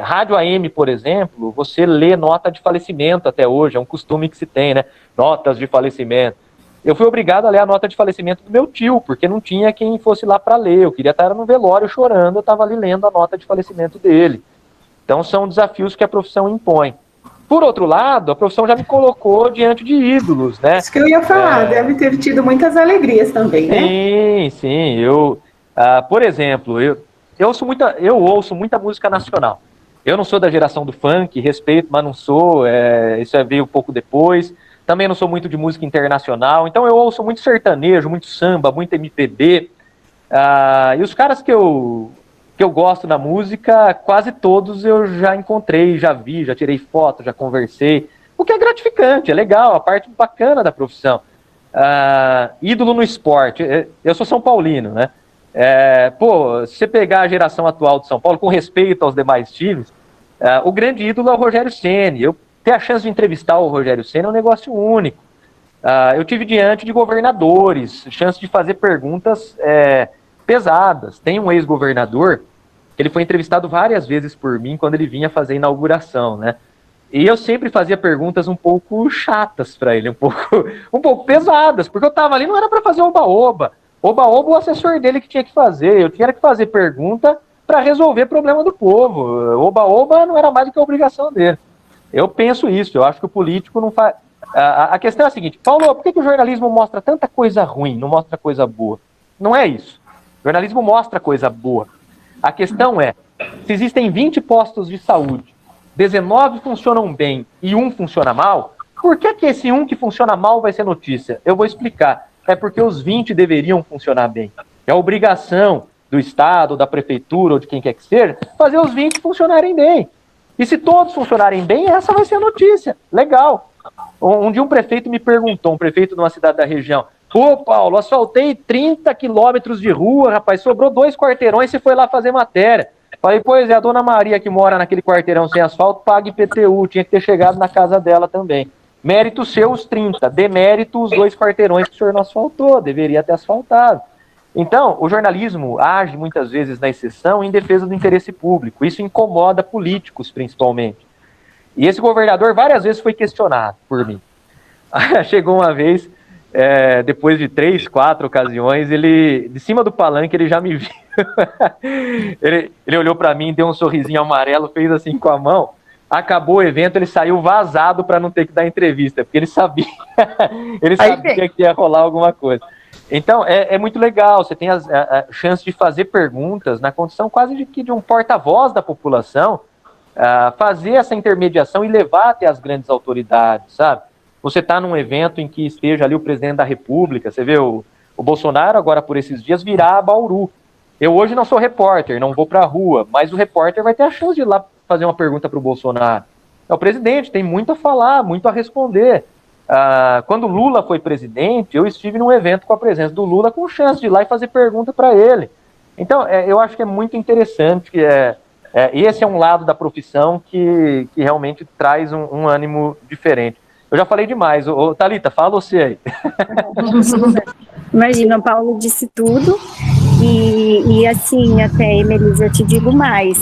Speaker 4: Rádio AM, por exemplo, você lê nota de falecimento até hoje, é um costume que se tem, né? Notas de falecimento. Eu fui obrigado a ler a nota de falecimento do meu tio, porque não tinha quem fosse lá para ler. Eu queria estar no velório chorando, eu estava ali lendo a nota de falecimento dele. Então são desafios que a profissão impõe. Por outro lado, a profissão já me colocou diante de ídolos, né?
Speaker 6: Isso que eu ia falar, deve ter tido muitas alegrias também, né?
Speaker 4: Sim, sim. Por exemplo, eu ouço muita música nacional. Eu não sou da geração do funk, respeito, mas não sou. Isso veio um pouco depois. Também não sou muito de música internacional, então eu ouço muito sertanejo, muito samba, muito MPB. E os caras que eu gosto na música, quase todos eu já encontrei, já vi, já tirei foto, já conversei. O que é gratificante, é legal, a parte bacana da profissão. Ídolo no esporte, eu sou São Paulino, né? Se você pegar a geração atual de São Paulo, com respeito aos demais times, o grande ídolo é o Rogério Ceni. Eu ter a chance de entrevistar o Rogério Ceni é um negócio único. Eu tive diante de governadores, chance de fazer perguntas pesadas. Tem um ex-governador, ele foi entrevistado várias vezes por mim quando ele vinha fazer a inauguração, né? E eu sempre fazia perguntas um pouco chatas para ele, um pouco pesadas, porque eu estava ali, não era para fazer oba-oba. Oba-oba, o assessor dele que tinha que fazer. Eu tinha que fazer pergunta para resolver problema do povo. Oba-oba não era mais do que a obrigação dele. Eu penso isso, eu acho que o político não faz... A questão é a seguinte: Paulo, por que o jornalismo mostra tanta coisa ruim, não mostra coisa boa? Não é isso. O jornalismo mostra coisa boa. A questão é, se existem 20 postos de saúde, 19 funcionam bem e 1 funciona mal, por que esse 1 que funciona mal vai ser notícia? Eu vou explicar. É porque os 20 deveriam funcionar bem. É a obrigação do Estado, da Prefeitura ou de quem quer que seja, fazer os 20 funcionarem bem. E se todos funcionarem bem, essa vai ser a notícia. Legal. Um dia um prefeito me perguntou, um prefeito de uma cidade da região: Pô, Paulo, asfaltei 30 quilômetros de rua, rapaz, sobrou 2 quarteirões, você foi lá fazer matéria. Falei, pois é, a dona Maria que mora naquele quarteirão sem asfalto paga IPTU, tinha que ter chegado na casa dela também. Mérito seu os 30, demérito os 2 quarteirões que o senhor não asfaltou, deveria ter asfaltado. Então, o jornalismo age muitas vezes na exceção em defesa do interesse público, isso incomoda políticos principalmente. E esse governador várias vezes foi questionado por mim. Chegou uma vez, depois de 3, 4 ocasiões, ele, de cima do palanque, ele já me viu. ele olhou para mim, deu um sorrisinho amarelo, fez assim com a mão. Acabou o evento, ele saiu vazado para não ter que dar entrevista, porque ele sabia, que ia rolar alguma coisa. Então, é muito legal, você tem a chance de fazer perguntas na condição quase de um porta-voz da população, fazer essa intermediação e levar até as grandes autoridades, sabe? Você está num evento em que esteja ali o presidente da República, você vê o Bolsonaro agora por esses dias virá a Bauru. Eu hoje não sou repórter, não vou para a rua, mas o repórter vai ter a chance de ir lá fazer uma pergunta para o Bolsonaro. É o presidente, tem muito a falar, muito a responder. Quando Lula foi presidente, eu estive num evento com a presença do Lula com chance de ir lá e fazer pergunta para ele. Então, eu acho que é muito interessante, esse é um lado da profissão que realmente traz um ânimo diferente. Eu já falei demais. Thalita, fala você aí.
Speaker 2: Imagina, o Paulo disse tudo. E assim, até, Emelise, eu te digo mais.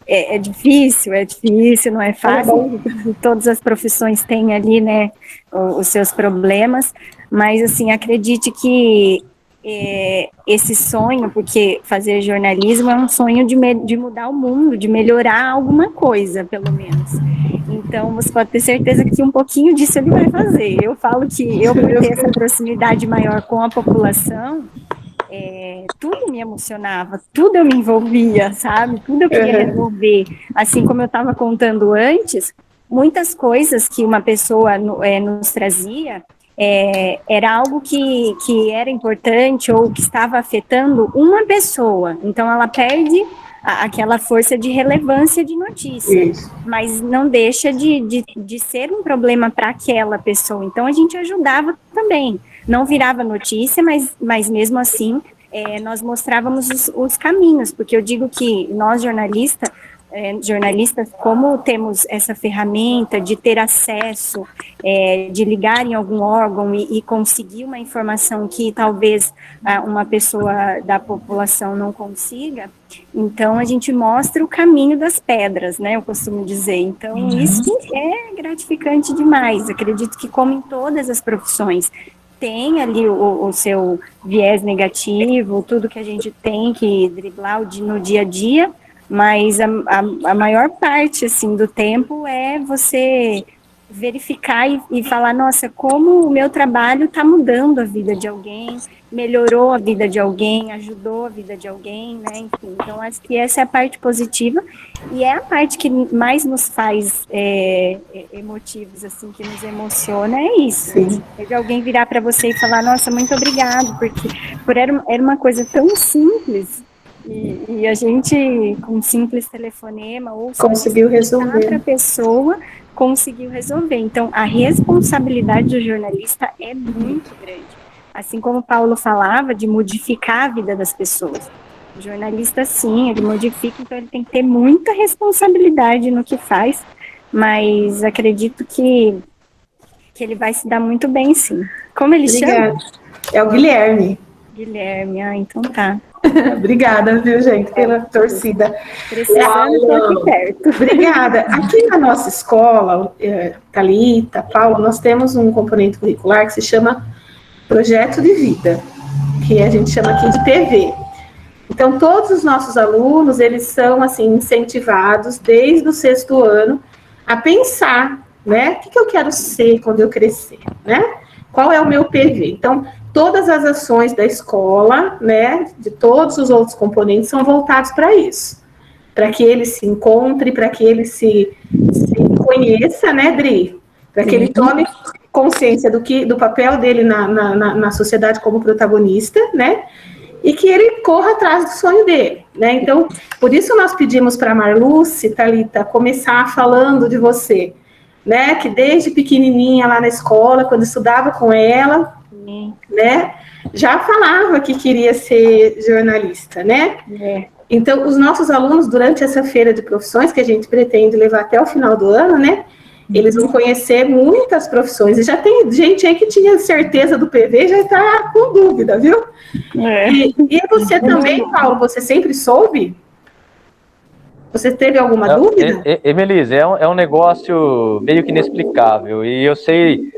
Speaker 2: É difícil, não é fácil. Todas as profissões têm ali, né, os seus problemas. Mas, assim, acredite que esse sonho, porque fazer jornalismo é um sonho de mudar o mundo, de melhorar alguma coisa, pelo menos. Então, você pode ter certeza que um pouquinho disso ele vai fazer. Eu falo que eu, por ter essa proximidade maior com a população, tudo me emocionava, tudo eu me envolvia, sabe? Tudo eu queria resolver. Assim como eu estava contando antes, muitas coisas que uma pessoa nos trazia, era algo que era importante ou que estava afetando uma pessoa. Então, ela perde aquela força de relevância de notícia, mas não deixa de ser um problema para aquela pessoa. Então, a gente ajudava também. Não virava notícia, mas mesmo assim, nós mostrávamos os caminhos, porque eu digo que nós, jornalistas, como temos essa ferramenta de ter acesso, de ligar em algum órgão e conseguir uma informação que talvez uma pessoa da população não consiga, então a gente mostra o caminho das pedras, né, eu costumo dizer. Então isso é gratificante demais. Acredito que, como em todas as profissões, tem ali o seu viés negativo, tudo que a gente tem que driblar no dia a dia, mas a maior parte, assim, do tempo é você verificar e falar, nossa, como o meu trabalho está mudando a vida de alguém, melhorou a vida de alguém, ajudou a vida de alguém, né, enfim. Então, acho que essa é a parte positiva e é a parte que mais nos faz emotivos, assim, que nos emociona, é isso. De alguém virar para você e falar, nossa, muito obrigado, porque era uma coisa tão simples. E a gente, com um simples telefonema ou
Speaker 6: conseguiu resolver
Speaker 2: para a pessoa, conseguiu resolver. Então, a responsabilidade do jornalista é muito grande. Assim como o Paulo falava, de modificar a vida das pessoas. O jornalista, sim, ele modifica, então ele tem que ter muita responsabilidade no que faz, mas acredito que ele vai se dar muito bem, sim. Como ele chama?
Speaker 6: É o Guilherme.
Speaker 2: Guilherme, então tá.
Speaker 6: Obrigada, viu, gente, pela torcida.
Speaker 2: Precisando, estou aqui perto.
Speaker 6: Obrigada. Aqui na nossa escola, Thalita, Paulo, nós temos um componente curricular que se chama Projeto de Vida, que a gente chama aqui de PV. Então, todos os nossos alunos, eles são, assim, incentivados desde o 6º ano a pensar, né, o que eu quero ser quando eu crescer, né? Qual é o meu PV? Então, todas as ações da escola, né, de todos os outros componentes, são voltados para isso. Para que ele se encontre, para que ele se conheça, né, Dri? Para que ele tome consciência do papel dele na sociedade como protagonista, né? E que ele corra atrás do sonho dele, né? Então, por isso nós pedimos para a Marluce, Thalita, começar falando de você, né? Que desde pequenininha lá na escola, quando estudava com ela, né, já falava que queria ser jornalista, né? Então, os nossos alunos, durante essa feira de profissões, que a gente pretende levar até o final do ano, né, eles vão conhecer muitas profissões. E já tem gente aí que tinha certeza do PV, já está com dúvida, viu? E você também, Paulo, você sempre soube? Você teve alguma dúvida?
Speaker 4: Emelise, é um negócio meio que inexplicável. E eu sei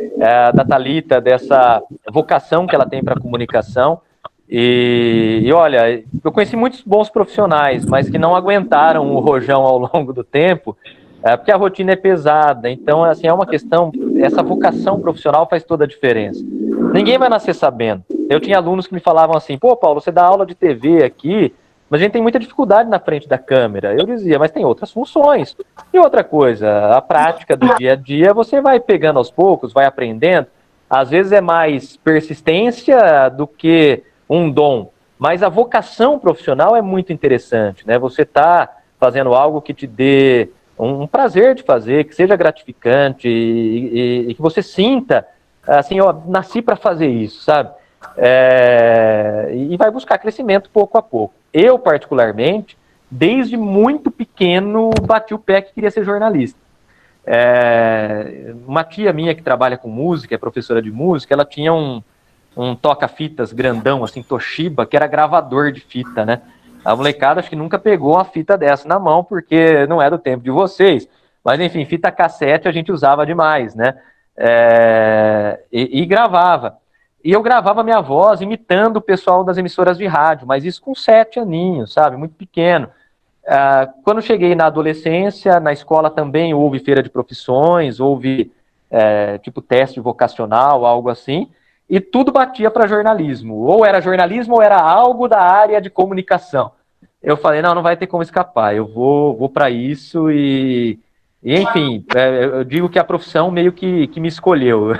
Speaker 4: da Thalita, dessa vocação que ela tem para comunicação. E olha, eu conheci muitos bons profissionais, mas que não aguentaram o rojão ao longo do tempo, porque a rotina é pesada. Então, assim, é uma questão, essa vocação profissional faz toda a diferença. Ninguém vai nascer sabendo. Eu tinha alunos que me falavam assim, pô, Paulo, você dá aula de TV aqui, mas a gente tem muita dificuldade na frente da câmera. Eu dizia, mas tem outras funções. E outra coisa, a prática do dia a dia, você vai pegando aos poucos, vai aprendendo. Às vezes é mais persistência do que um dom, mas a vocação profissional é muito interessante, né? Você está fazendo algo que te dê um prazer de fazer, que seja gratificante e que você sinta, assim, eu nasci para fazer isso, sabe? E vai buscar crescimento pouco a pouco. Eu, particularmente, desde muito pequeno, bati o pé que queria ser jornalista. Uma tia minha que trabalha com música, é professora de música, ela tinha um toca-fitas grandão, assim, Toshiba, que era gravador de fita, né? A molecada acho que nunca pegou uma fita dessa na mão, porque não é do tempo de vocês. Mas, enfim, fita cassete a gente usava demais, né? E gravava. E eu gravava minha voz imitando o pessoal das emissoras de rádio, mas isso com 7 aninhos, sabe? Muito pequeno. Quando cheguei na adolescência, na escola também houve feira de profissões, houve tipo teste vocacional, algo assim, e tudo batia para jornalismo. Ou era jornalismo ou era algo da área de comunicação. Eu falei, não vai ter como escapar, eu vou para isso e enfim, eu digo que a profissão meio que me escolheu.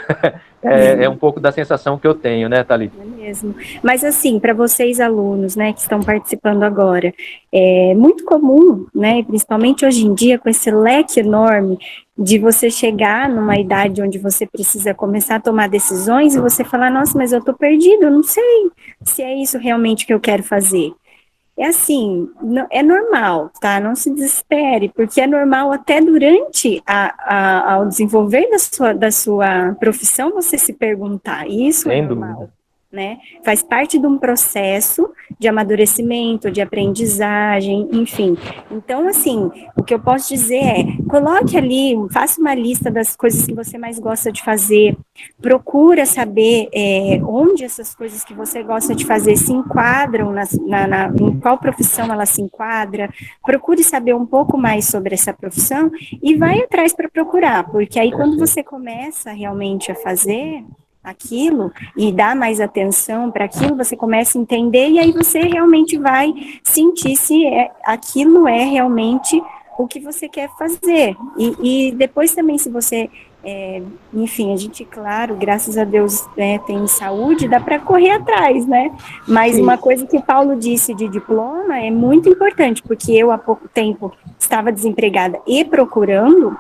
Speaker 4: É um pouco da sensação que eu tenho, né, Thalita?
Speaker 2: É mesmo. Mas assim, para vocês alunos, né, que estão participando agora, é muito comum, né, principalmente hoje em dia, com esse leque enorme de você chegar numa idade onde você precisa começar a tomar decisões e você falar, nossa, mas eu tô perdido, eu não sei se é isso realmente que eu quero fazer. É assim, é normal, tá? Não se desespere, porque é normal até durante ao desenvolver da sua profissão você se perguntar. Isso é normal, né? Faz parte de um processo de amadurecimento, de aprendizagem, enfim. Então, assim, o que eu posso dizer é, coloque ali, faça uma lista das coisas que você mais gosta de fazer, procura saber onde essas coisas que você gosta de fazer se enquadram, em qual profissão ela se enquadra, procure saber um pouco mais sobre essa profissão e vai atrás para procurar, porque aí quando você começa realmente a fazer aquilo e dá mais atenção para aquilo, você começa a entender e aí você realmente vai sentir se aquilo é realmente o que você quer fazer. E depois também, se você, enfim, a gente, claro, graças a Deus, tem saúde, dá para correr atrás, né? Mas uma coisa que o Paulo disse de diploma é muito importante, porque eu há pouco tempo estava desempregada e procurando,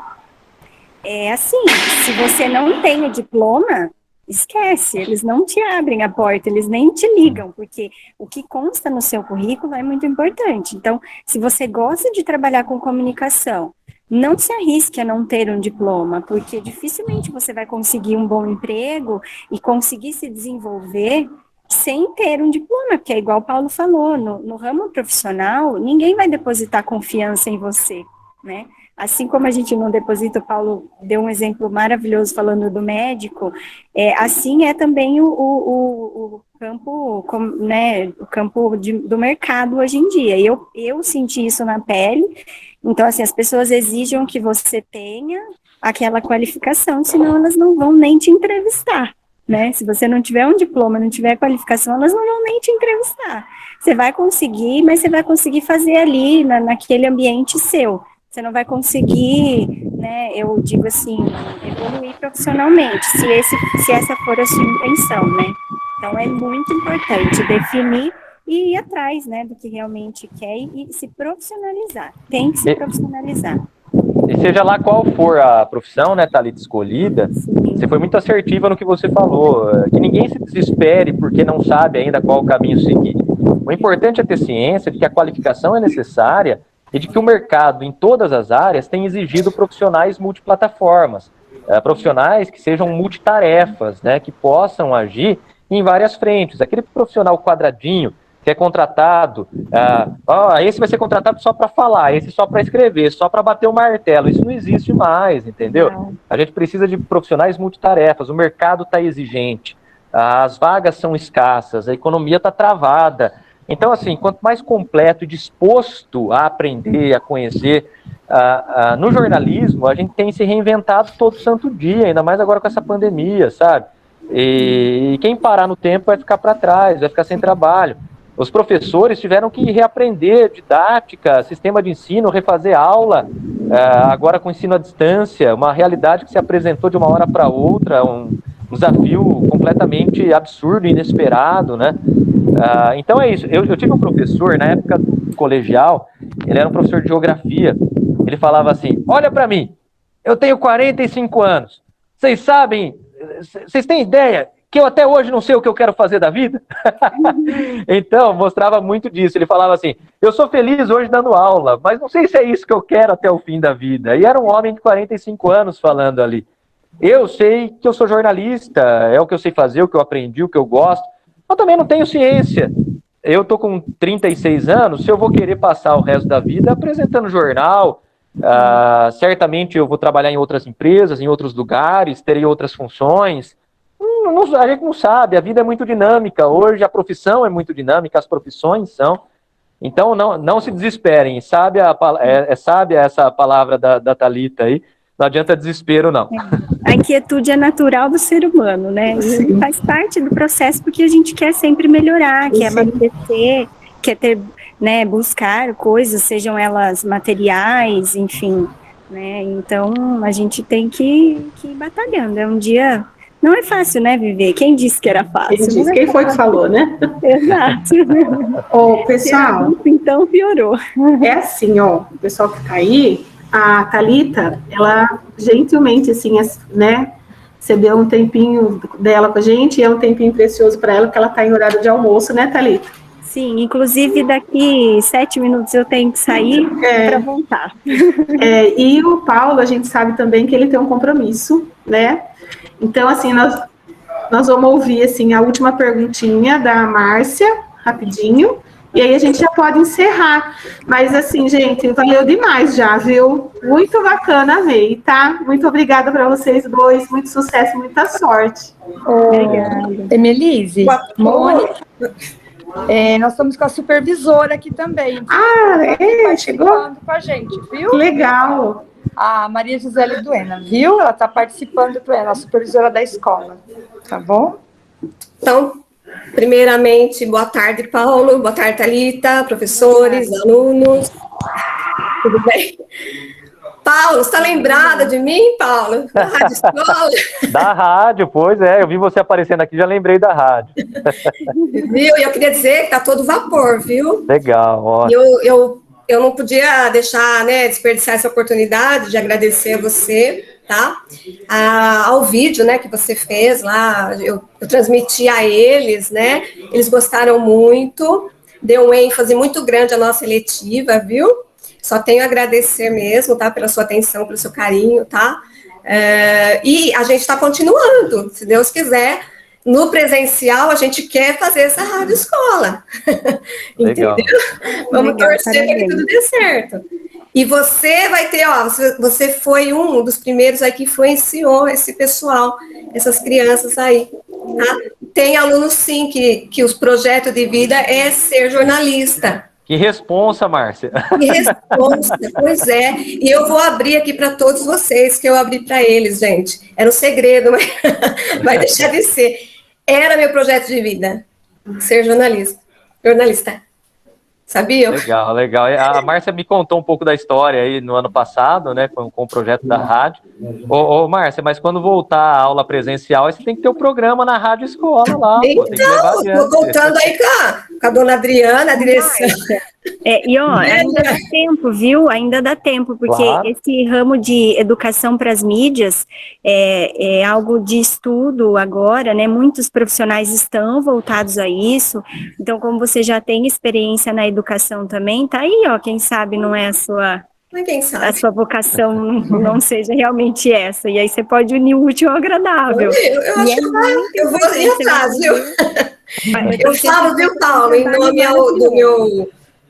Speaker 2: assim, se você não tem o diploma, esquece, eles não te abrem a porta, eles nem te ligam, porque o que consta no seu currículo é muito importante. Então, se você gosta de trabalhar com comunicação, não se arrisque a não ter um diploma, porque dificilmente você vai conseguir um bom emprego e conseguir se desenvolver sem ter um diploma, porque é igual o Paulo falou, no ramo profissional, ninguém vai depositar confiança em você, né? Assim como a gente não deposita, o Paulo deu um exemplo maravilhoso falando do médico, assim é também o campo, né, o campo do mercado hoje em dia. Eu senti isso na pele, então assim, as pessoas exigem que você tenha aquela qualificação, senão elas não vão nem te entrevistar, né? Se você não tiver um diploma, não tiver qualificação, elas não vão nem te entrevistar. Você vai conseguir, mas você vai conseguir fazer ali, naquele ambiente seu. Você não vai conseguir, né, eu digo assim, evoluir profissionalmente, se essa for a sua intenção, né? Então, é muito importante definir e ir atrás, né, do que realmente quer e se profissionalizar. Tem que se profissionalizar.
Speaker 4: E seja lá qual for a profissão, né, Thalita, escolhida, você foi muito assertiva no que você falou, que ninguém se desespere porque não sabe ainda qual o caminho seguir. O importante é ter ciência de que a qualificação é necessária e de que o mercado, em todas as áreas, tem exigido profissionais multiplataformas, profissionais que sejam multitarefas, né, que possam agir em várias frentes. Aquele profissional quadradinho que é contratado, esse vai ser contratado só para falar, esse só para escrever, só para bater o martelo, isso não existe mais, entendeu? Não. A gente precisa de profissionais multitarefas, o mercado está exigente, as vagas são escassas, a economia está travada. Então, assim, quanto mais completo e disposto a aprender, a conhecer, no jornalismo, a gente tem se reinventado todo santo dia, ainda mais agora com essa pandemia, sabe? E quem parar no tempo vai ficar para trás, vai ficar sem trabalho. Os professores tiveram que reaprender didática, sistema de ensino, refazer aula, agora com ensino à distância, uma realidade que se apresentou de uma hora para outra, um desafio completamente absurdo, inesperado, né? Então é isso, eu tive um professor, na época do colegial, ele era um professor de geografia, ele falava assim, olha para mim, eu tenho 45 anos, vocês sabem, vocês têm ideia que eu até hoje não sei o que eu quero fazer da vida? Então, mostrava muito disso. Ele falava assim, eu sou feliz hoje dando aula, mas não sei se é isso que eu quero até o fim da vida. E era um homem de 45 anos falando ali. Eu sei que eu sou jornalista, é o que eu sei fazer, o que eu aprendi, o que eu gosto, mas também não tenho ciência. Eu tô com 36 anos, se eu vou querer passar o resto da vida apresentando jornal, certamente eu vou trabalhar em outras empresas, em outros lugares, terei outras funções. A gente não sabe, a vida é muito dinâmica, hoje a profissão é muito dinâmica, as profissões são, então não se desesperem, sábia essa palavra da Thalita aí, não adianta desespero não.
Speaker 2: A inquietude é natural do ser humano, né, e faz parte do processo porque a gente quer sempre melhorar, quer amadurecer, quer ter, né, buscar coisas, sejam elas materiais, enfim, né, então a gente tem que ir batalhando, é um dia... Não é fácil, né, viver? Quem disse que era fácil?
Speaker 6: Quem foi que falou, né?
Speaker 2: Exato.
Speaker 6: Ô, pessoal...
Speaker 2: Então piorou.
Speaker 6: É assim, ó, o pessoal que tá aí, a Thalita, ela gentilmente, assim, né, cedeu um tempinho dela com a gente, e é um tempinho precioso para ela, porque ela tá em horário de almoço, né, Thalita?
Speaker 2: Sim, inclusive daqui 7 minutos eu tenho que sair para voltar.
Speaker 6: E o Paulo, a gente sabe também que ele tem um compromisso, né? Então, assim, nós vamos ouvir, assim, a última perguntinha da Márcia, rapidinho, e aí a gente já pode encerrar. Mas, assim, gente, valeu demais já, viu? Muito bacana, amei, tá? Muito obrigada para vocês dois, muito sucesso, muita sorte.
Speaker 5: Obrigada. Emelise, Mônica, nós estamos com a supervisora aqui também.
Speaker 6: Chegou?
Speaker 5: Com a gente, viu?
Speaker 6: Legal.
Speaker 5: A Maria Gisele Duena, viu? Ela está participando, a supervisora da escola, tá bom?
Speaker 7: Então, primeiramente, boa tarde, Paulo, boa tarde, Thalita, professores, alunos, tudo bem? Paulo, você está lembrada de mim, Paulo? Da Rádio Escola?
Speaker 4: Da rádio, pois é, eu vi você aparecendo aqui, já lembrei da rádio.
Speaker 7: Viu? E eu queria dizer que está todo vapor, viu?
Speaker 4: Legal, ó.
Speaker 7: Eu não podia deixar, né, desperdiçar essa oportunidade de agradecer a você, tá? Ao vídeo, né, que você fez lá, eu transmiti a eles, né? Eles gostaram muito, deu um ênfase muito grande à nossa eletiva, viu? Só tenho a agradecer mesmo, tá? Pela sua atenção, pelo seu carinho, tá? E a gente está continuando, se Deus quiser. No presencial, a gente quer fazer essa rádio escola. Entendeu? Vamos torcer para que tudo dê certo. E você vai ter, ó, você foi um dos primeiros aí que influenciou esse pessoal, essas crianças aí. Tá? Tem alunos, sim, que os projetos de vida é ser jornalista.
Speaker 4: Que responsa, Márcia.
Speaker 7: Que responsa, pois é. E eu vou abrir aqui para todos vocês, que eu abri para eles, gente. Era um segredo, mas vai deixar de ser. Era meu projeto de vida, ser jornalista. Sabia?
Speaker 4: Legal, legal. A Márcia me contou um pouco da história aí no ano passado, né, com o projeto da rádio. Ô, Márcia, mas quando voltar a aula presencial, você tem que ter o programa na Rádio Escola lá.
Speaker 7: Então, estou voltando aí com a dona Adriana, a direção.
Speaker 2: E ó, ainda dá tempo, viu? Ainda dá tempo, porque
Speaker 4: Claro.
Speaker 2: esse ramo de educação para as mídias é algo de estudo agora, né? Muitos profissionais estão voltados a isso. Então, como você já tem experiência na educação também, tá aí, ó, quem sabe não é
Speaker 7: Quem
Speaker 2: a
Speaker 7: sabe?
Speaker 2: sua vocação não seja realmente essa. E aí você pode unir o útil ao agradável.
Speaker 7: Eu acho que eu vou ir atrás, viu? Eu falo, viu, Paulo, em nome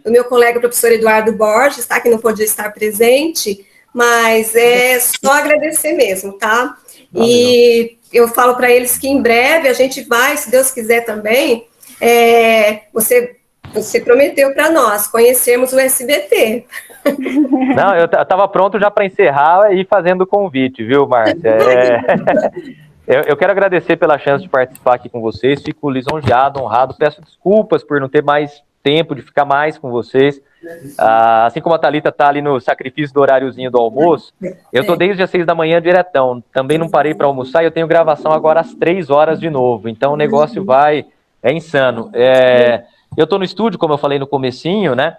Speaker 7: do meu colega professor Eduardo Borges, tá? Que não podia estar presente, mas é só agradecer mesmo, tá?
Speaker 4: Valeu.
Speaker 7: E eu falo para eles que em breve a gente vai, se Deus quiser também, você prometeu para nós conhecermos o SBT.
Speaker 4: Não, eu estava pronto já para encerrar e fazendo o convite, viu, Márcia? Eu quero agradecer pela chance de participar aqui com vocês, fico lisonjeado, honrado, peço desculpas por não ter mais tempo de ficar mais com vocês. Assim como a Thalita está ali no sacrifício do horáriozinho do almoço, eu estou desde as 6 da manhã diretão, também não parei para almoçar e eu tenho gravação agora às 3 horas de novo, então o negócio é insano. Eu estou no estúdio, como eu falei no comecinho, né?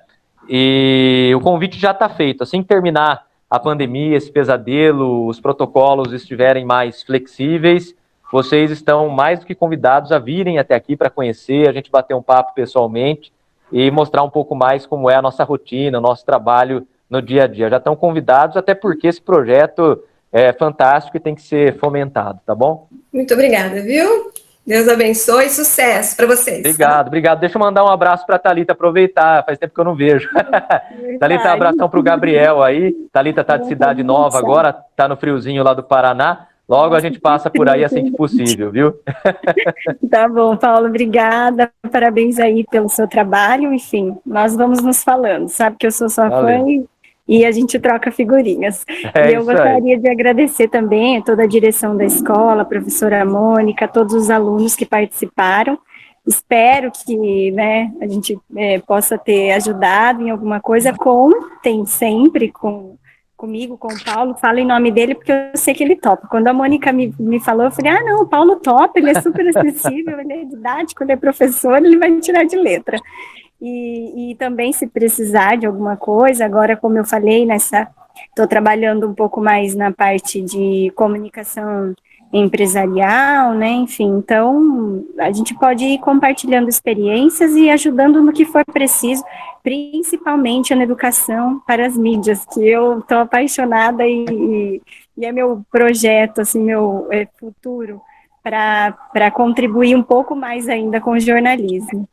Speaker 4: E o convite já está feito. Assim que terminar a pandemia, esse pesadelo, os protocolos estiverem mais flexíveis, vocês estão mais do que convidados a virem até aqui para conhecer, a gente bater um papo pessoalmente e mostrar um pouco mais como é a nossa rotina, o nosso trabalho no dia a dia. Já estão convidados, até porque esse projeto é fantástico e tem que ser fomentado, tá bom?
Speaker 7: Muito obrigada, viu? Deus abençoe e sucesso para vocês.
Speaker 4: Obrigado, obrigado. Deixa eu mandar um abraço para a Thalita, aproveitar, faz tempo que eu não vejo. Thalita, um abração para o Gabriel aí. Thalita está de Cidade Nova agora, está no friozinho lá do Paraná. Logo a gente passa por aí assim que possível, viu?
Speaker 2: Tá bom, Paulo, obrigada. Parabéns aí pelo seu trabalho. Enfim, nós vamos nos falando. Sabe que eu sou sua fã e a gente troca figurinhas. E eu gostaria de agradecer também a toda a direção da escola, a professora Mônica, todos os alunos que participaram. Espero que, né, a gente possa ter ajudado em alguma coisa. Contem sempre comigo, com o Paulo, falo em nome dele, porque eu sei que ele topa. Quando a Mônica me falou, eu falei, não, o Paulo topa, ele é super acessível, ele é didático, ele é professor, ele vai tirar de letra. E também, se precisar de alguma coisa, agora, como eu falei, estou trabalhando um pouco mais na parte de comunicação empresarial, né, enfim, então, a gente pode ir compartilhando experiências e ajudando no que for preciso, principalmente na educação para as mídias, que eu estou apaixonada e é meu projeto, assim, meu futuro, para contribuir um pouco mais ainda com o jornalismo.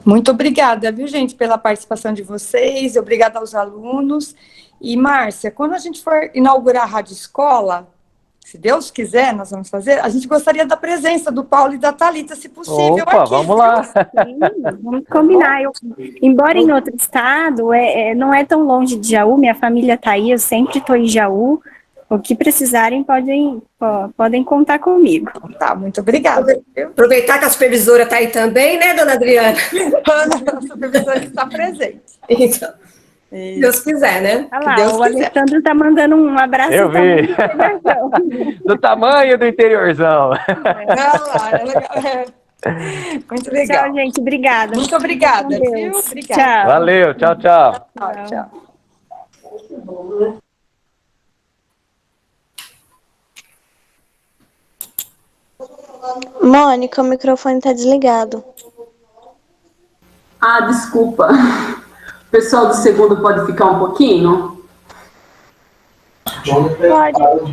Speaker 5: Muito obrigada, viu, gente, pela participação de vocês, obrigada aos alunos. E, Márcia, quando a gente for inaugurar a Rádio Escola, se Deus quiser, nós vamos fazer, a gente gostaria da presença do Paulo e da Thalita, se possível.
Speaker 4: Opa, aqui, vamos lá.
Speaker 2: Sim, vamos combinar. Embora em outro estado, não é tão longe de Jaú, minha família está aí, eu sempre estou em Jaú. O que precisarem, podem contar comigo.
Speaker 5: Tá, muito obrigada.
Speaker 7: Aproveitar que a supervisora está aí também, né, dona Adriana?
Speaker 5: A supervisora está presente.
Speaker 7: Então, se Deus quiser, né?
Speaker 2: Olha lá, o Alessandro está mandando um abraço.
Speaker 4: Eu vi. Do tamanho do interiorzão.
Speaker 5: Muito legal.
Speaker 2: Tchau, gente. Obrigada.
Speaker 5: Muito obrigada. Viu? Obrigada.
Speaker 2: Tchau.
Speaker 4: Valeu, tchau, tchau.
Speaker 5: Tchau.
Speaker 8: Mônica, o microfone está desligado.
Speaker 3: Desculpa. O pessoal do segundo pode ficar um pouquinho?
Speaker 8: Pode.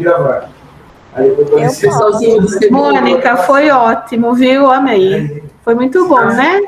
Speaker 3: Pessoalzinho do segundo.
Speaker 6: Mônica, foi ótimo, viu? Amei. Foi muito bom, né?